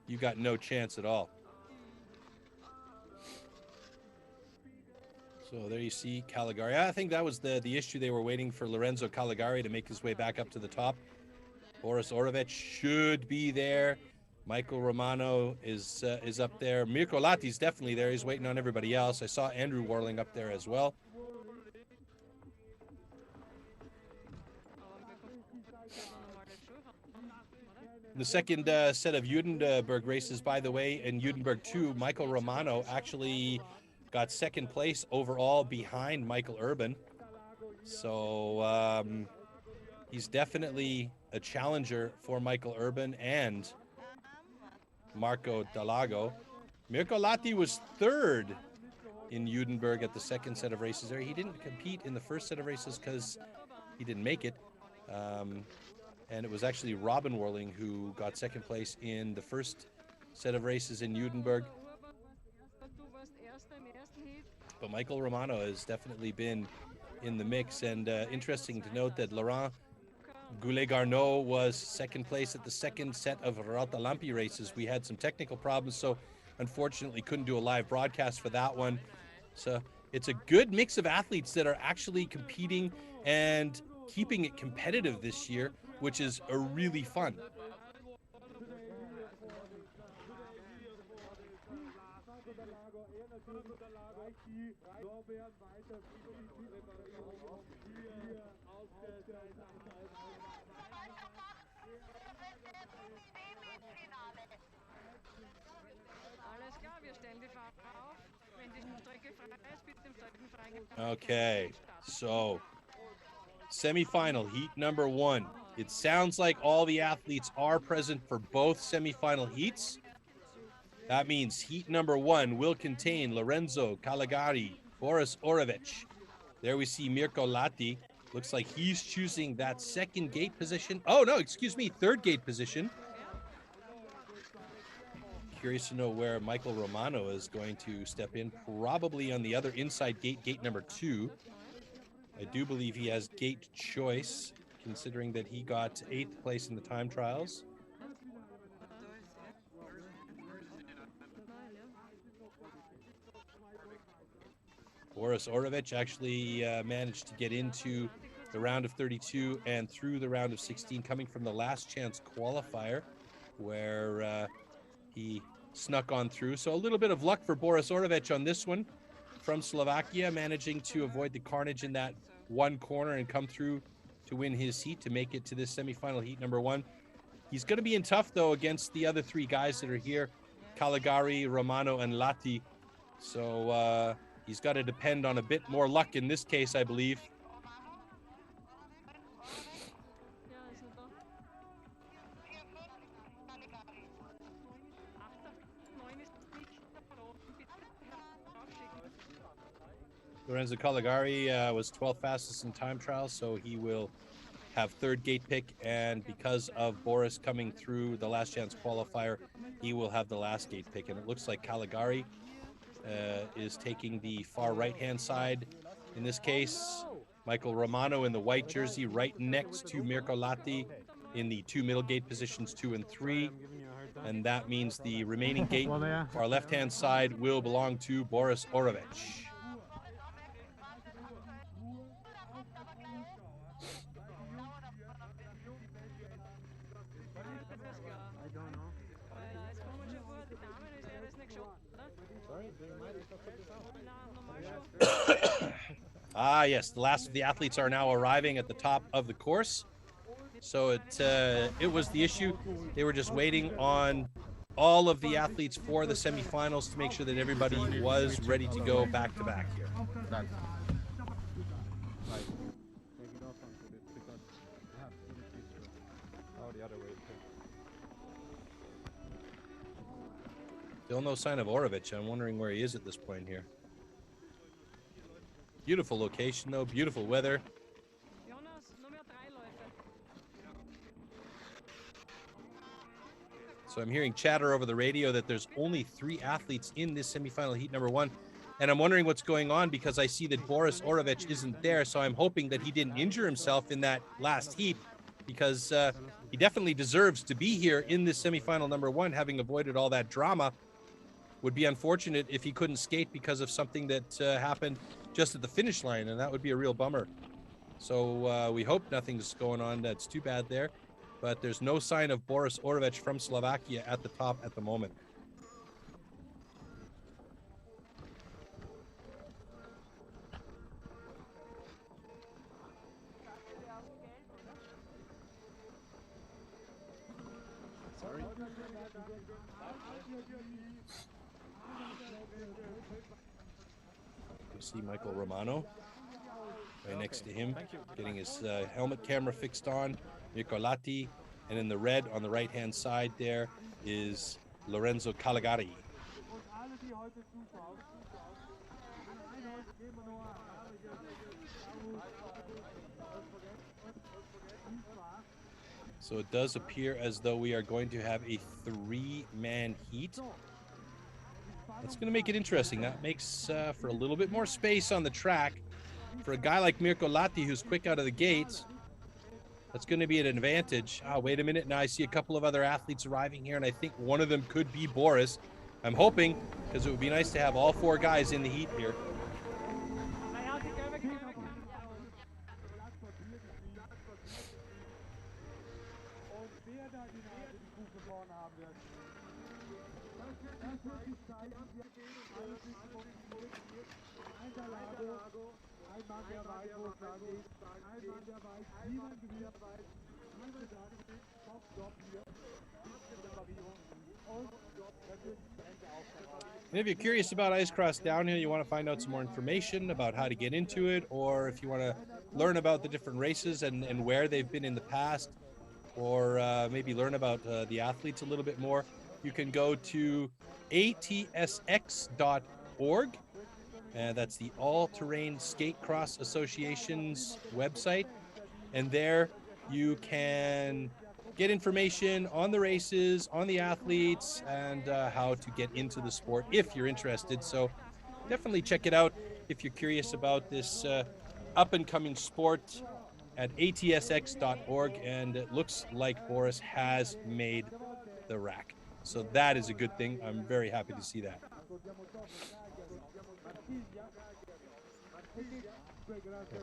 you got no chance at all. So there you see Caligari. I think that was the issue. They were waiting for Lorenzo Caligari to make his way back up to the top. Boris Orovec should be there. Michael Romano is up there. Mirko Latti's definitely there. He's waiting on everybody else. I saw Andrew Warling up there as well. The second set of Judenburg races, by the way, in Judenburg 2, Michael Romano actually got second place overall behind Michael Urban. So he's definitely a challenger for Michael Urban and Marco Dalago. Mirko Latti was third in Judenburg at the second set of races there. He didn't compete in the first set of races because he didn't make it. And it was actually Robin Warling who got second place in the first set of races in Judenburg. But Michael Romano has definitely been in the mix, and interesting to note that Laurent Goulet-Garneau was second place at the second set of Rautalampi races. We had some technical problems, so unfortunately couldn't do a live broadcast for that one. So it's a good mix of athletes that are actually competing and keeping it competitive this year, which is a really fun. Alles klar, wir stellen die Fahrer auf. Wenn Okay, so semifinal heat number 1. It sounds like all the athletes are present for both semifinal heats. That means heat number 1 will contain Lorenzo Caligari, Boris Orovich. There we see Mirko Latti. Looks like he's choosing that second gate position. Oh, no, excuse me, third gate position. Curious to know where Michael Romano is going to step in. Probably on the other inside gate, gate number 2. I do believe he has gate choice, considering that he got 8th place in the time trials. Boris Orovich actually managed to get into the round of 32 and through the round of 16, coming from the last chance qualifier, where he snuck on through. So a little bit of luck for Boris Orovich on this one from Slovakia, managing to avoid the carnage in that one corner and come through to win his heat to make it to this semifinal heat number 1. He's going to be in tough, though, against the other 3 guys that are here, Caligari, Romano, and Latti. So he's got to depend on a bit more luck in this case, I believe. Lorenzo Caligari was 12th fastest in time trials, so he will have third gate pick, and because of Boris coming through the last chance qualifier, he will have the last gate pick. And it looks like Caligari is taking the far right-hand side. In this case, Michael Romano in the white jersey right next to Mirko Latti in the 2 middle gate positions 2 and 3. And that means the remaining gate, far left-hand side, will belong to Boris Orovich. Ah, yes, the last of the athletes are now arriving at the top of the course. So it was the issue. They were just waiting on all of the athletes for the semifinals to make sure that everybody was ready to go back to back here. Still no sign of Orovich. I'm wondering where he is at this point here. Beautiful location, though. Beautiful weather. So I'm hearing chatter over the radio that there's only 3 athletes in this semifinal heat number 1. And I'm wondering what's going on because I see that Boris Orovich isn't there. So I'm hoping that he didn't injure himself in that last heat, because he definitely deserves to be here in this semifinal number 1, having avoided all that drama. Would be unfortunate if he couldn't skate because of something that happened just at the finish line, and that would be a real bummer. So we hope nothing's going on that's too bad there, but there's no sign of Boris Orovich from Slovakia at the top at the moment. Sorry. You see Michael Romano right next to him, getting his helmet camera fixed on. Mirko Latti, and in the red on the right-hand side there is Lorenzo Caligari. So it does appear as though we are going to have a 3-man heat. That's going to make it interesting. That makes for a little bit more space on the track. For a guy like Mirko Latti, who's quick out of the gates, that's going to be an advantage. Oh, wait a minute. Now I see a couple of other athletes arriving here, and I think one of them could be Boris. I'm hoping, because it would be nice to have all 4 guys in the heat here. And if you're curious about ice cross downhill, you want to find out some more information about how to get into it, or if you want to learn about the different races and where they've been in the past, or maybe learn about the athletes a little bit more, you can go to ATSX.org. And that's the All-Terrain Skate Cross Association's website. And there you can get information on the races, on the athletes, and how to get into the sport if you're interested. So definitely check it out if you're curious about this up-and-coming sport at atsx.org. And it looks like Boris has made the rack. So that is a good thing. I'm very happy to see that.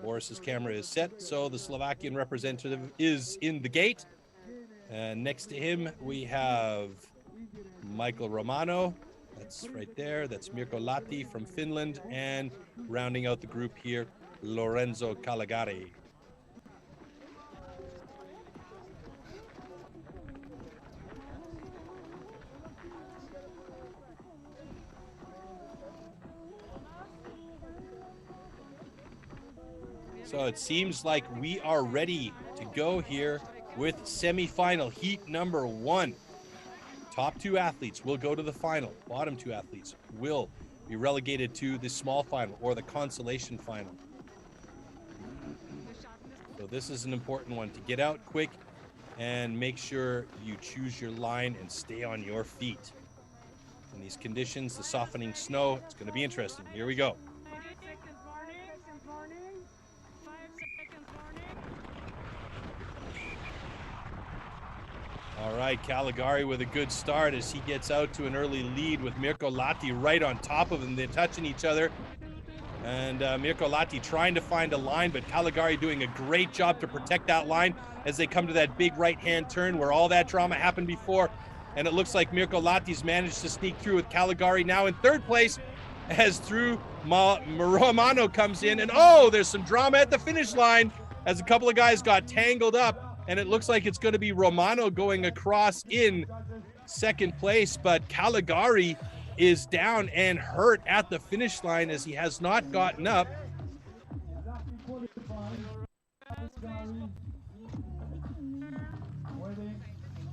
Boris's camera is set, so the Slovakian representative is in the gate. And next to him, we have Michael Romano. That's right there. That's Mirko Lahti from Finland. And rounding out the group here, Lorenzo Caligari. So it seems like we are ready to go here with semifinal heat number 1. Top 2 athletes will go to the final. Bottom 2 athletes will be relegated to the small final or the consolation final. So this is an important one to get out quick and make sure you choose your line and stay on your feet. In these conditions, the softening snow, it's going to be interesting. Here we go. All right, Caligari with a good start as he gets out to an early lead with Mirko Lahti right on top of him. They're touching each other. And Mirko Lahti trying to find a line, but Caligari doing a great job to protect that line as they come to that big right-hand turn where all that drama happened before. And it looks like Mirko Lahti's managed to sneak through with Caligari now in third place as through Romano comes in. And oh, there's some drama at the finish line as a couple of guys got tangled up. And it looks like it's going to be Romano going across in second place, but Caligari is down and hurt at the finish line as he has not gotten up.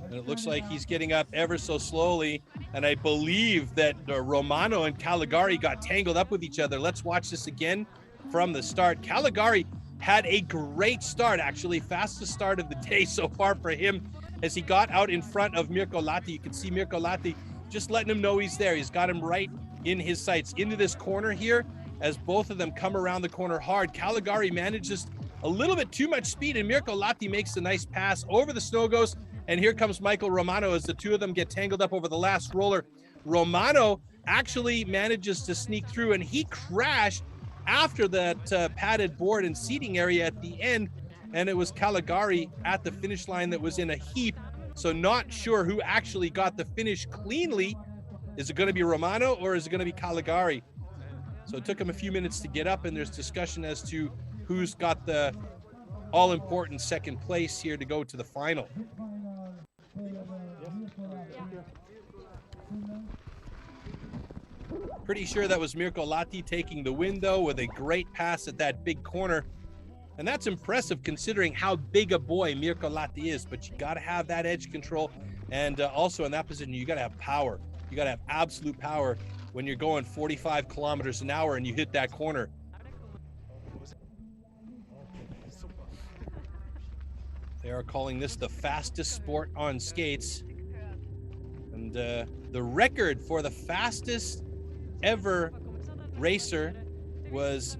And it looks like he's getting up ever so slowly. And I believe that Romano and Caligari got tangled up with each other. Let's watch this again from the start. Caligari had a great start, actually, fastest start of the day so far for him as he got out in front of Mirko Lahti. You can see Mirko Lahti just letting him know he's there. He's got him right in his sights. Into this corner here, as both of them come around the corner hard, Caligari manages a little bit too much speed, and Mirko Lahti makes a nice pass over the snow ghost. And here comes Michael Romano as the two of them get tangled up over the last roller. Romano actually manages to sneak through, and he crashed after that padded board and seating area at the end, and it was Caligari at the finish line that was in a heap. So not sure who actually got the finish cleanly. Is it going to be Romano or is it going to be Caligari? So it took him a few minutes to get up, and there's discussion as to who's got the all-important second place here to go to the final. Pretty sure that was Mirko Lahti taking the win, though, with a great pass at that big corner. And that's impressive considering how big a boy Mirko Lahti is, but you got to have that edge control. And also in that position, you got to have power. You got to have absolute power when you're going 45 kilometers an hour and you hit that corner. They are calling this the fastest sport on skates. And the record for the fastest ever racer was,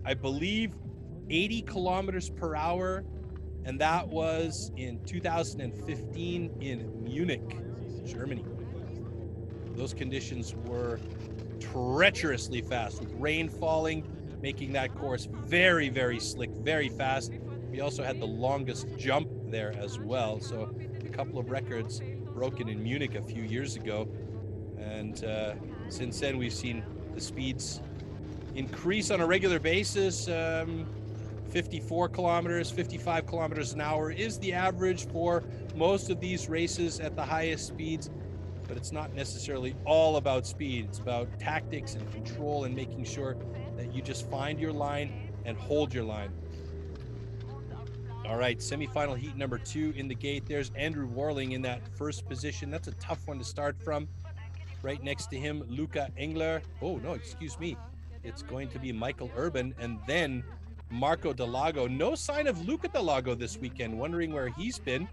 I believe, 80 kilometers per hour, and that was in 2015 in Munich, Germany. Those conditions were treacherously fast, with rain falling, making that course very, very slick, very fast. We also had the longest jump there as well, so a couple of records broken in Munich a few years ago. And since then, we've seen the speeds increase on a regular basis. 54 kilometers, 55 kilometers an hour is the average for most of these races at the highest speeds. but it's not necessarily all about speed. It's about tactics and control and making sure that you just find your line and hold your line. All right, semifinal heat number 2 in the gate. There's Andrew Warling in that first position. That's a tough one to start from. Right next to him, Luca Engler. Oh, no, excuse me. It's going to be Michael Urban and then Marco Delago. No sign of Luca Delago this weekend. Wondering where he's been.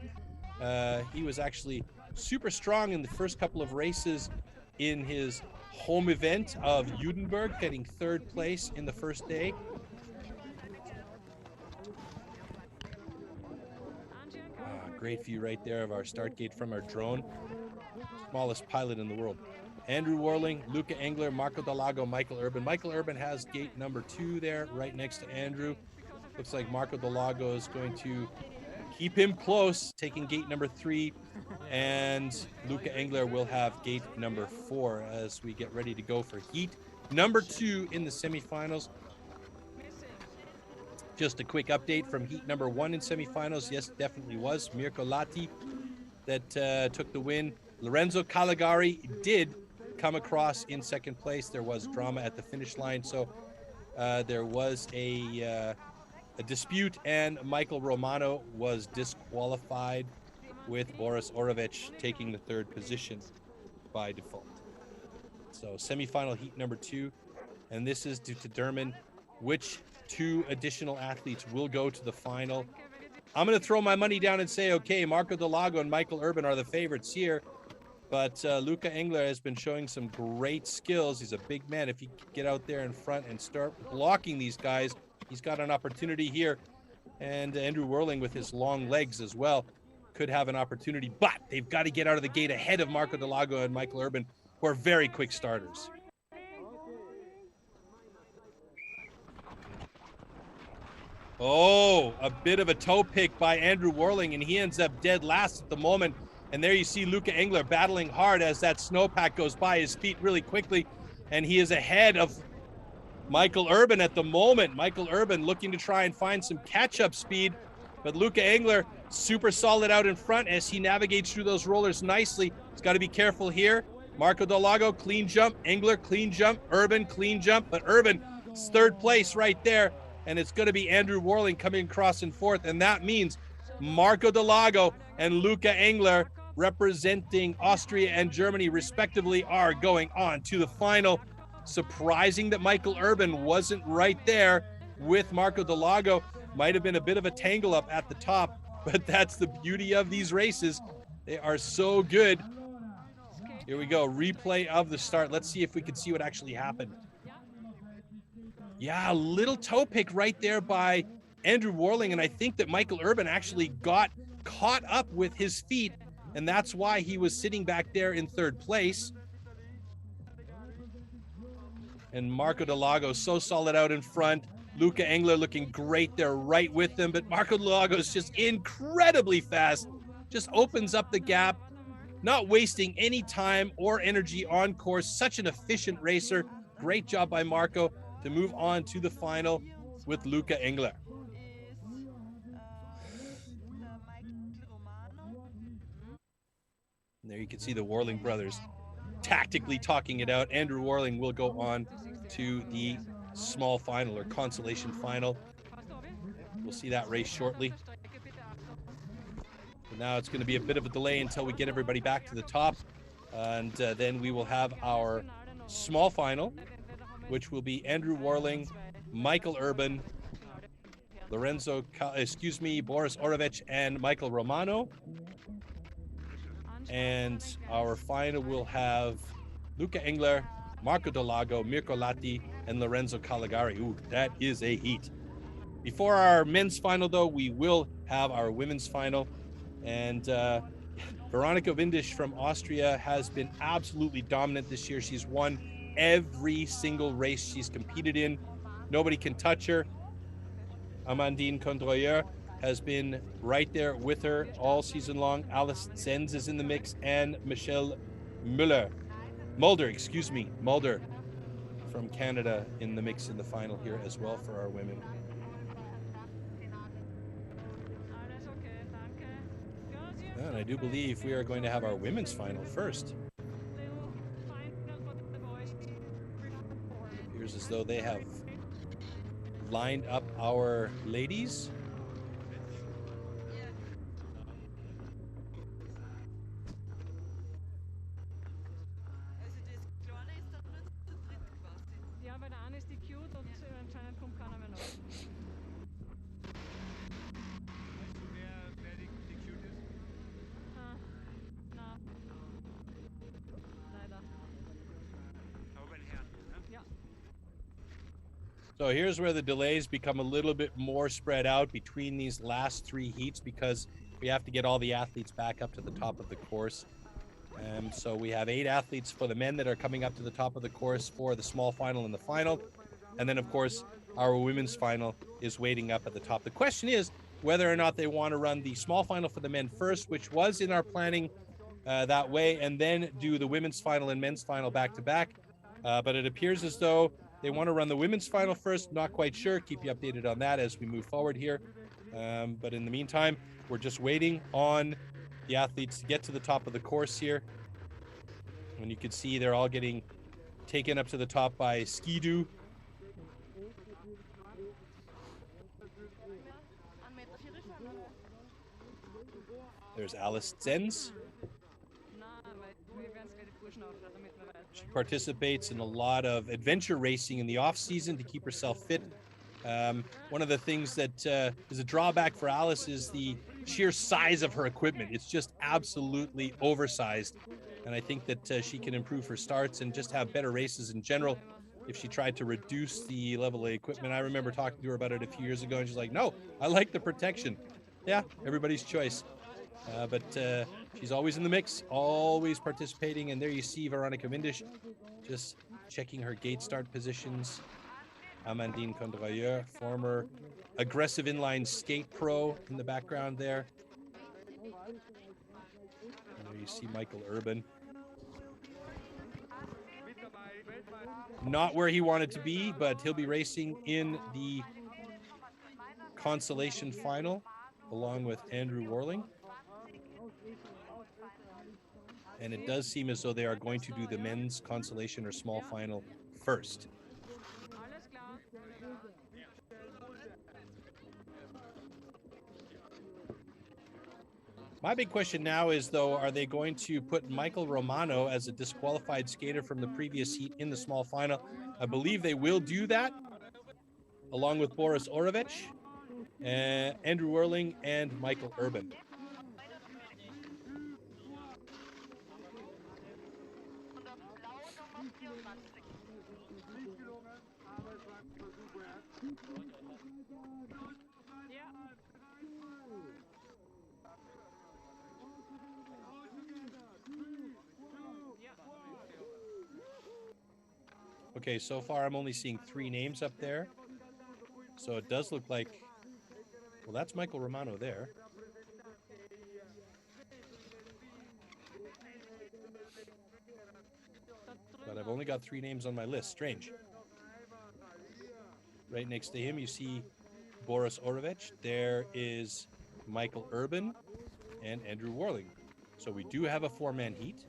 He was actually super strong in the first couple of races in his home event of Judenberg, getting 3rd place in the first day. Great view right there of our start gate from our drone. Smallest pilot in the world. Andrew Warling, Luca Engler, Marco Delago, Michael Urban. Michael Urban has gate number 2 there, right next to Andrew. Looks like Marco Delago is going to keep him close, taking gate number 3. And Luca Engler will have gate number 4 as we get ready to go for heat number 2 in the semifinals. Just a quick update from heat number 1 in semifinals. Yes, definitely was Mirko Latti that took the win. Lorenzo Caligari did come across in 2nd place. There was drama at the finish line, so there was a dispute, and Michael Romano was disqualified, with Boris Orovec taking the 3rd position by default. So semifinal heat number 2, and this is to determine which 2 additional athletes will go to the final. I'm going to throw my money down and say, okay, Marco Delago and Michael Urban are the favorites here, but Luca Engler has been showing some great skills. He's a big man. If he can get out there in front and start blocking these guys, he's got an opportunity here. And Andrew Warling, with his long legs as well, could have an opportunity, but they've got to get out of the gate ahead of Marco Delago and Michael Urban, who are very quick starters. Oh, a bit of a toe pick by Andrew Warling, and he ends up dead last at the moment. And there you see Luca Engler battling hard as that snowpack goes by his feet really quickly, and he is ahead of Michael Urban at the moment. Michael Urban looking to try and find some catch-up speed, but Luca Engler super solid out in front as he navigates through those rollers nicely. He's got to be careful here. Marco Delago, clean jump. Engler, clean jump. Urban, clean jump. But Urban, 3rd place right there. And it's going to be Andrew Warling coming across in 4th. And that means Marco Delago and Luca Engler, representing Austria and Germany respectively, are going on to the final. Surprising that Michael Urban wasn't right there with Marco Delago. Might have been a bit of a tangle up at the top, but that's the beauty of these races. They are so good. Here we go, replay of the start. Let's see if we can see what actually happened. Yeah, a little toe pick right there by Andrew Warling, and I think that Michael Urban actually got caught up with his feet, and that's why he was sitting back there in 3rd place. And Marco Delago so solid out in front. Luca Engler looking great there right with them, but Marco Delago is just incredibly fast. Just opens up the gap, not wasting any time or energy on course. Such an efficient racer. Great job by Marco to move on to the final with Luca Engler. And there you can see the Warling brothers tactically talking it out. Andrew Warling will go on to the small final or consolation final. We'll see that race shortly. But now it's going to be a bit of a delay until we get everybody back to the top. And then we will have our small final, which will be Andrew Warling, Michael Urban, Boris Orovec, and Michael Romano. And our final will have Luca Engler, Marco Delago, Mirko Latti, and Lorenzo Caligari. Ooh, that is a heat. Before our men's final, though, we will have our women's final. And Veronika Windisch from Austria has been absolutely dominant this year. She's won every single race she's competed in. Nobody can touch her. Amandine Condroyer has been right there with her all season long. Alice Zenz is in the mix, and Michelle Mulder from Canada in the mix in the final here as well for our women. And I do believe we are going to have our women's final first. Appears as though they have lined up our ladies. Ja, weil der eine ist die cute und anscheinend kommt keiner mehr nach. Na. Leider. Ja. So here's where the delays become a little bit more spread out between these last 3 heats because we have to get all the athletes back up to the top of the course. So we have 8 athletes for the men that are coming up to the top of the course for the small final and the final. And then, of course, our women's final is waiting up at the top. The question is whether or not they want to run the small final for the men first, which was in our planning that way, and then do the women's final and men's final back to back. But it appears as though they want to run the women's final first. Not quite sure. Keep you updated on that as we move forward here. But in the meantime, we're just waiting on the athletes to get to the top of the course here. And you can see they're all getting taken up to the top by Ski-Doo. There's Alice Zenz. She participates in a lot of adventure racing in the off season to keep herself fit. One of the things that is a drawback for Alice is the sheer size of her equipment. It's just absolutely oversized. And I think that she can improve her starts and just have better races in general if she tried to reduce the level of equipment. I remember talking to her about it a few years ago, and she's like, no, I like the protection. Yeah, everybody's choice. But she's always in the mix, always participating. And there you see Veronica Windisch just checking her gate start positions. Amandine Condrailleur, former aggressive inline skate pro in the background there. And there you see Michael Urban. Not where he wanted to be, but he'll be racing in the consolation final along with Andrew Worling. And it does seem as though they are going to do the men's consolation or small final first. My big question now is, though, are they going to put Michael Romano as a disqualified skater from the previous heat in the small final? I believe they will do that, along with Boris Orovich, Andrew Worling, and Michael Urban. Okay, so far I'm only seeing 3 names up there. So it does look like, well, that's Michael Romano there. But I've only got 3 names on my list. Strange. Right next to him, you see Boris Orovich. There is Michael Urban and Andrew Worling. So we do have a 4-man heat.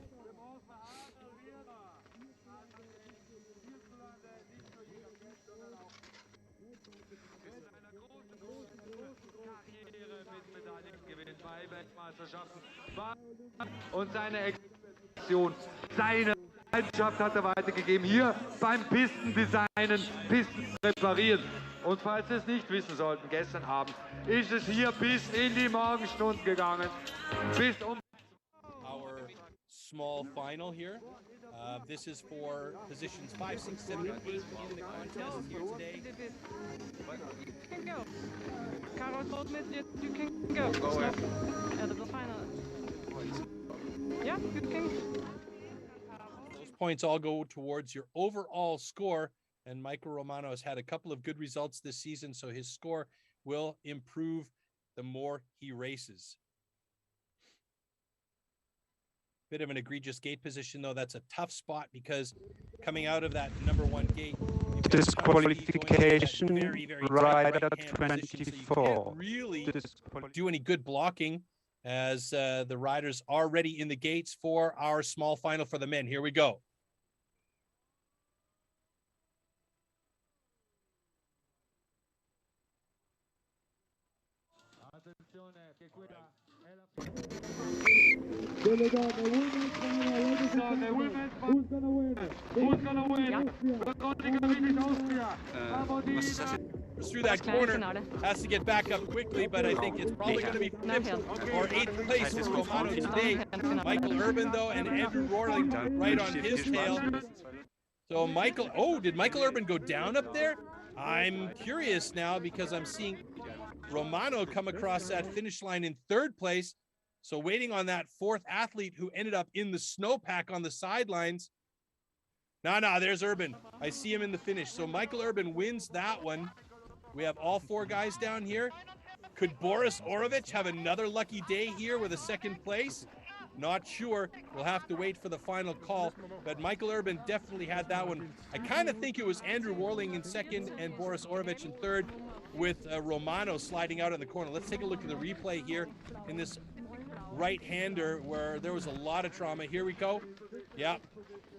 Und seine Expression, seine Leidenschaft hat er weitergegeben. Hier beim Pistendesignen, Pisten reparieren. Und falls Sie es nicht wissen sollten, gestern Abend ist es hier bis in die Morgenstunden gegangen. Bis um Our small final here. This is for positions 5, 6, 7, and 8 in the contest here today. You can go. Carol told me that you can go. Yeah, the final. Yeah, you can. Those points all go towards your overall score, and Michael Romano has had a couple of good results this season, so his score will improve the more he races. Bit of an egregious gate position, though. That's a tough spot because coming out of that number 1 gate, disqualification, rider 24. So you can't really do any good blocking as the riders are already in the gates for our small final for the men. Here we go. Who's gonna win? Through that corner, has to get back up quickly, but I think it's probably going to be 5th or 8th place is Romano today. Michael Urban, though, and Andrew Rohrling right on his tail. So did Michael Urban go down up there? I'm curious now because I'm seeing Romano come across that finish line in 3rd place. So waiting on that 4th athlete who ended up in the snowpack on the sidelines. No, there's Urban. I see him in the finish. So Michael Urban wins that one. We have all 4 guys down here. Could Boris Orovich have another lucky day here with a 2nd place? Not sure. We'll have to wait for the final call. But Michael Urban definitely had that one. I kind of think it was Andrew Rohrling in 2nd and Boris Orovich in 3rd with Romano sliding out in the corner. Let's take a look at the replay here in this right-hander where there was a lot of trauma. Here we go. Yeah.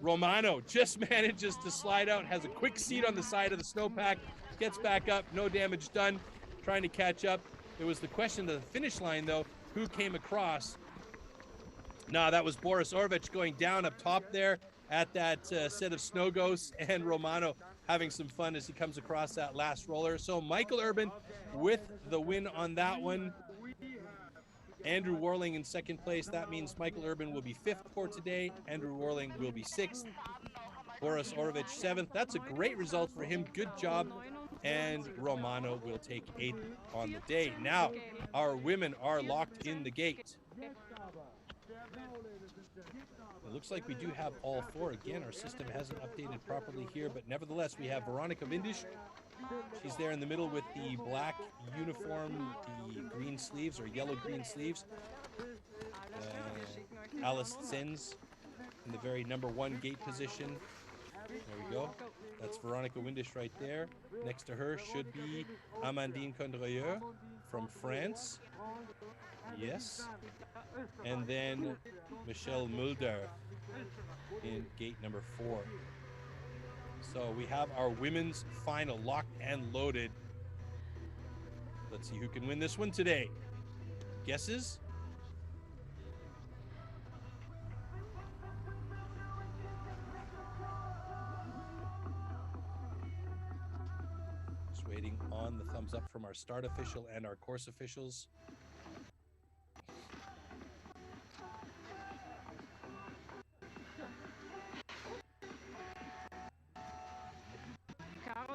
Romano just manages to slide out, has a quick seat on the side of the snowpack, gets back up, no damage done, trying to catch up. It was the question of the finish line, though, who came across. No, that was Boris Orovich going down up top there at that set of snow ghosts, and Romano having some fun as he comes across that last roller. So Michael Urban with the win on that one. Andrew Rohrling in 2nd place. That means Michael Urban will be 5th for today. Andrew Rohrling will be 6th. Boris Orovich 7th. That's a great result for him. Good job. And Romano will take 8th on the day. Now, our women are locked in the gate. It looks like we do have all 4. Again, our system hasn't updated properly here, but nevertheless, we have Veronica Windisch. She's there in the middle with the black uniform, the green sleeves or yellow-green sleeves. Alice Zenz in the very number 1 gate position. There we go. That's Veronica Windisch right there. Next to her should be Amandine Condrieu from France. Yes. And then Michelle Mulder in gate number 4. So we have our women's final locked and loaded. Let's see who can win this one today. Guesses? Just waiting on the thumbs up from our start official and our course officials.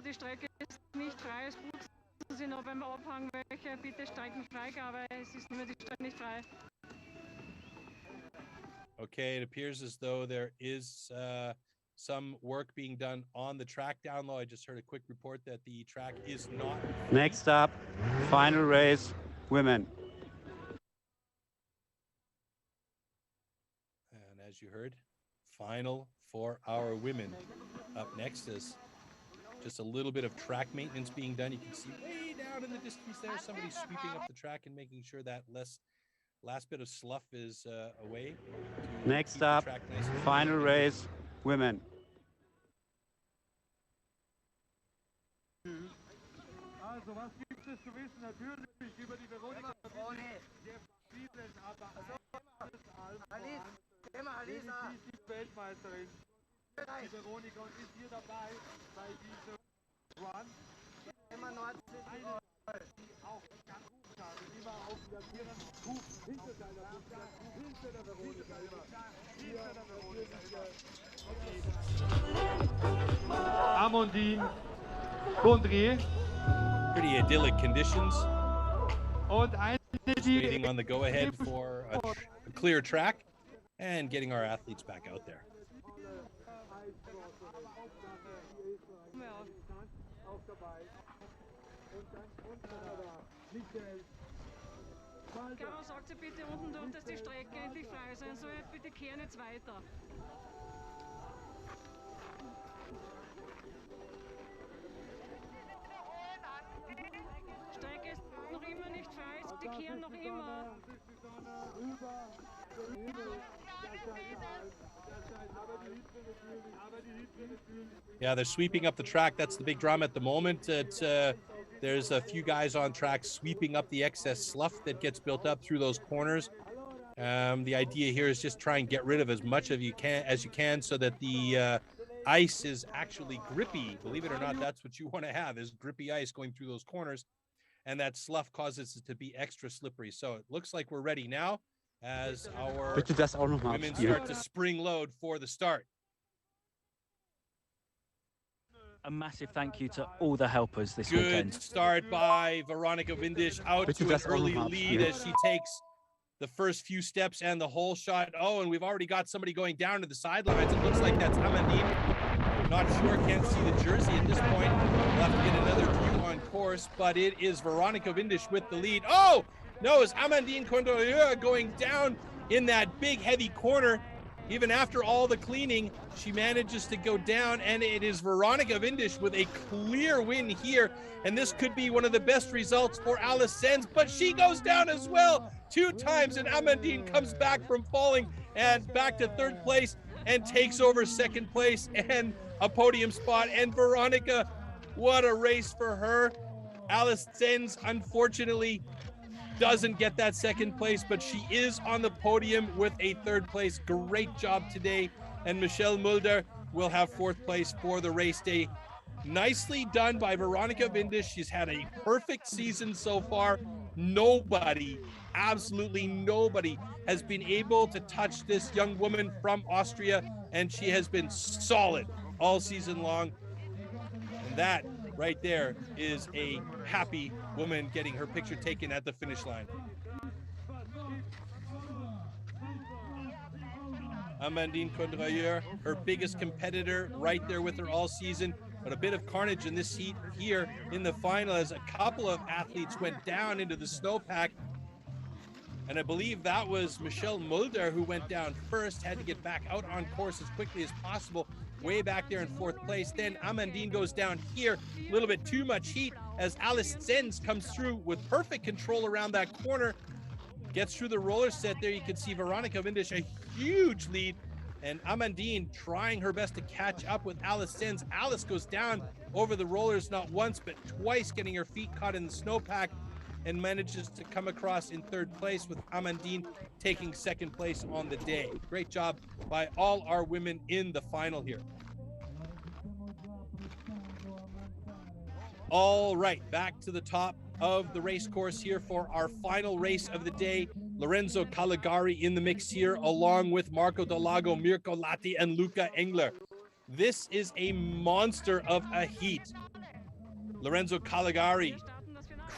Die Strecke ist nicht frei. Es putzen Sie noch beim Abhang welche. Bitte Streckenfreigabe. Es ist nur die Strecke nicht frei. Okay, it appears as though there is some work being done on the track down low. I just heard a quick report that the track is not. Next up, final race, women. And as you heard, final for our women. Up next is just a little bit of track maintenance being done. You can see way down in the distance there, somebody sweeping up the track and making sure that last bit of slough is away. Next up, nice final race, women. Also, was gibt es zu wissen? Natürlich über die Veronika. Vieles, aber Alice, sie ist Weltmeisterin. Die Veronika und ist hier dabei bei diesem Run. Immer Nord die auch ganz gut kann. Immer auf der ihren Kuh hinter seiner Kuh, hinter der Veronika immer. Amandine Condrieu. Pretty idyllic conditions. Und waiting on the go-ahead for a clear track and getting our athletes back out there. Caro, sagt sie bitte unten durch, dass die Strecke endlich frei sein soll. Bitte kehren jetzt weiter. Strecke ist noch immer nicht frei, sie kehren noch immer. Yeah, they're sweeping up the track. That's the big drama at the moment. There's a few guys on track sweeping up the excess slough that gets built up through those corners. The idea here is just try and get rid of as much of you can so that the ice is actually grippy. Believe it or not, that's what you want to have, is grippy ice going through those corners, and that slough causes it to be extra slippery. So it looks like we're ready now as our women start to spring load for the start. A massive thank you to all the helpers this Good weekend. start by Veronica Windisch, out to an early lead as she takes the first few steps and the whole shot. Oh, and we've already got somebody going down to the sidelines. It looks like that's Amandine. Not sure, can't see the jersey at this point. We'll have to get another view on course, but it is Veronica Windisch with the lead. Oh, no, it's Amandine Condorieux going down in that big, heavy corner. Even after all the cleaning, she manages to go down, and it is Veronica Windisch with a clear win here. And this could be one of the best results for Alice Sens, but she goes down as well 2 times, and Amandine comes back from falling and back to 3rd place and takes over 2nd place and a podium spot. And Veronica, what a race for her. Alice Sens, unfortunately, doesn't get that 2nd place, but she is on the podium with a 3rd place. Great job today. And Michelle Mulder will have 4th place for the race day. Nicely done by Veronica Windisch. She's had a perfect season so far. Nobody, absolutely nobody, has been able to touch this young woman from Austria, and she has been solid all season long. And that right there is a happy woman getting her picture taken at the finish line. Amandine Condorieux, her biggest competitor, right there with her all season. But a bit of carnage in this heat here in the final as a couple of athletes went down into the snowpack. And I believe that was Michelle Mulder who went down first, had to get back out on course as quickly as possible, way back there in 4th place. Then Amandine goes down here, a little bit too much heat as Alice Sens comes through with perfect control around that corner, gets through the roller set there. You can see Veronica Windisch, a huge lead, and Amandine trying her best to catch up with Alice Sens. Alice goes down over the rollers not once but twice, getting her feet caught in the snowpack, and manages to come across in 3rd place, with Amandine taking 2nd place on the day. Great job by all our women in the final here. All right, back to the top of the race course here for our final race of the day. Lorenzo Caligari in the mix here, along with Marco Dalago, Mirko Latti, and Luca Engler. This is a monster of a heat. Lorenzo Caligari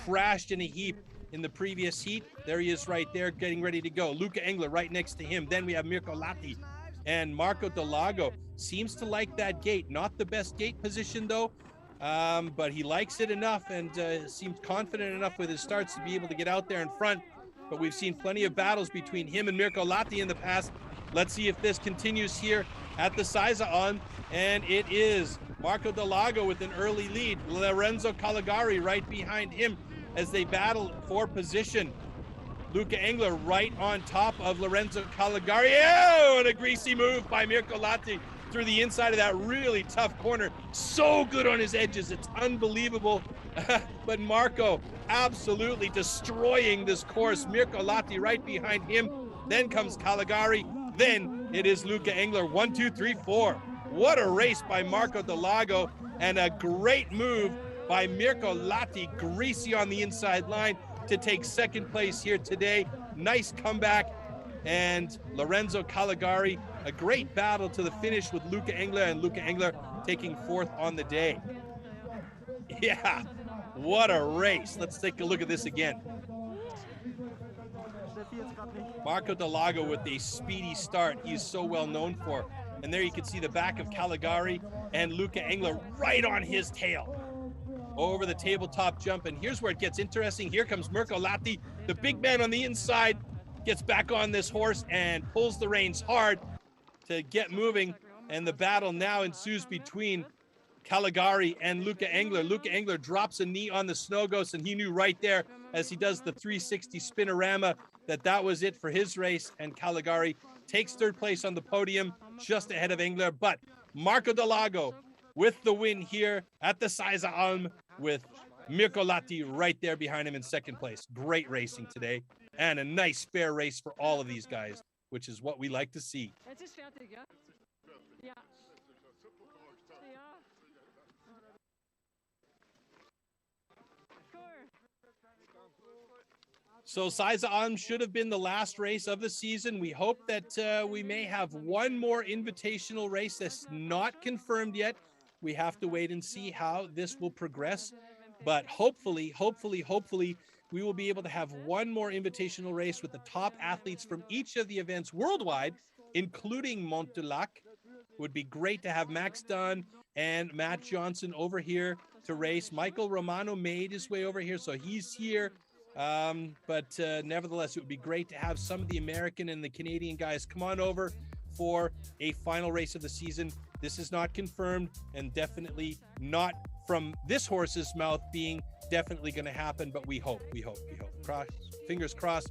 crashed in a heap in the previous heat. There he is right there, getting ready to go. Luca Engler right next to him. Then we have Mirko Latti, and Marco Dalago seems to like that gate. Not the best gate position though, but he likes it enough and seems confident enough with his starts to be able to get out there in front. But we've seen plenty of battles between him and Mirko Latti in the past. Let's see if this continues here at the Seiser Alm, and it is Marco Dalago with an early lead. Lorenzo Caligari right behind him as they battle for position. Luca Engler right on top of Lorenzo Caligari. Oh, and a greasy move by Mirko Latti through the inside of that really tough corner. So good on his edges, it's unbelievable. But Marco absolutely destroying this course. Mirko Latti right behind him. Then comes Caligari. Then it is Luca Engler. 1, 2, 3, 4. What a race by Marco Dalago, and a great move by Mirko Latti, greasy on the inside line, to take 2nd place here today. Nice comeback. And Lorenzo Caligari, a great battle to the finish with Luca Engler, and Luca Engler taking 4th on the day. Yeah, what a race. Let's take a look at this again. Marco Dalago with a speedy start he's so well known for. And there you can see the back of Caligari and Luca Engler right on his tail. Over the tabletop jump, and here's where it gets interesting. Here comes Mirko Latti, the big man on the inside, gets back on this horse and pulls the reins hard to get moving, and the battle now ensues between Caligari and Luca Engler. Luca Engler drops a knee on the snow ghost, and he knew right there as he does the 360 spinorama that was it for his race, and Caligari takes 3rd place on the podium just ahead of Engler. But Marco Dalago with the win here at the Seiser Alm with Mirko Latti right there behind him in second place. Great racing today, and a nice fair race for all of these guys, which is what we like to see. Jetzt ist fertig, ja? Ja. Ja. Cool. So Seiser Alm should have been the last race of the season. We hope that we may have one more invitational race that's not confirmed yet. We have to wait and see how this will progress. But hopefully, we will be able to have one more invitational race with the top athletes from each of the events worldwide, including Mont du Lac. It would be great to have Max Dunn and Matt Johnson over here to race. Michael Romano made his way over here, so he's here. But nevertheless, it would be great to have some of the American and the Canadian guys come on over for a final race of the season. This is not confirmed, and definitely not from this horse's mouth being definitely going to happen, but we hope. Fingers crossed.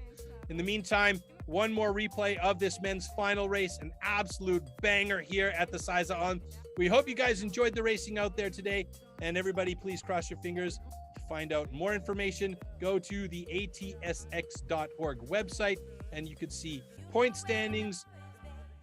In the meantime, one more replay of this men's final race, an absolute banger here at the Seiser Alm. We hope you guys enjoyed the racing out there today, and everybody please cross your fingers. To find out more information, go to the ATSX.org website, and you can see point standings,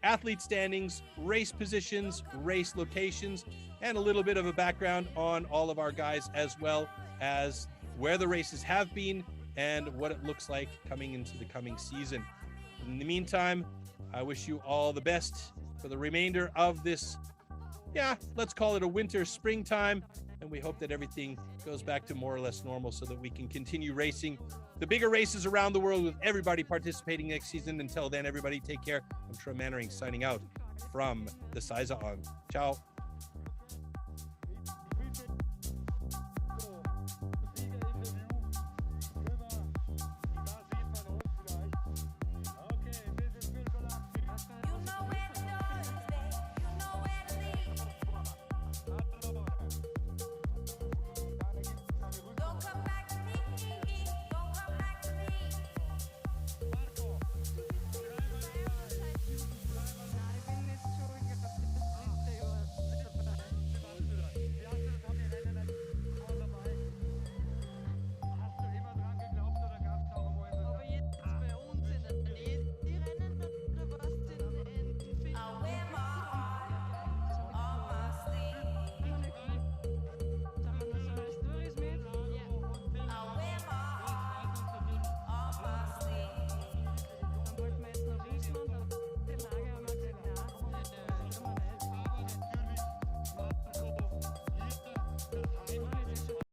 athlete standings, race positions, race locations, and a little bit of a background on all of our guys, as well as where the races have been and what it looks like coming into the coming season. In the meantime, I wish you all the best for the remainder of this, let's call it a winter, springtime, and we hope that everything goes back to more or less normal so that we can continue racing the bigger races around the world with everybody participating next season. Until then, everybody take care. I'm Troy Mannering signing out from the Seiser Alm. Ciao.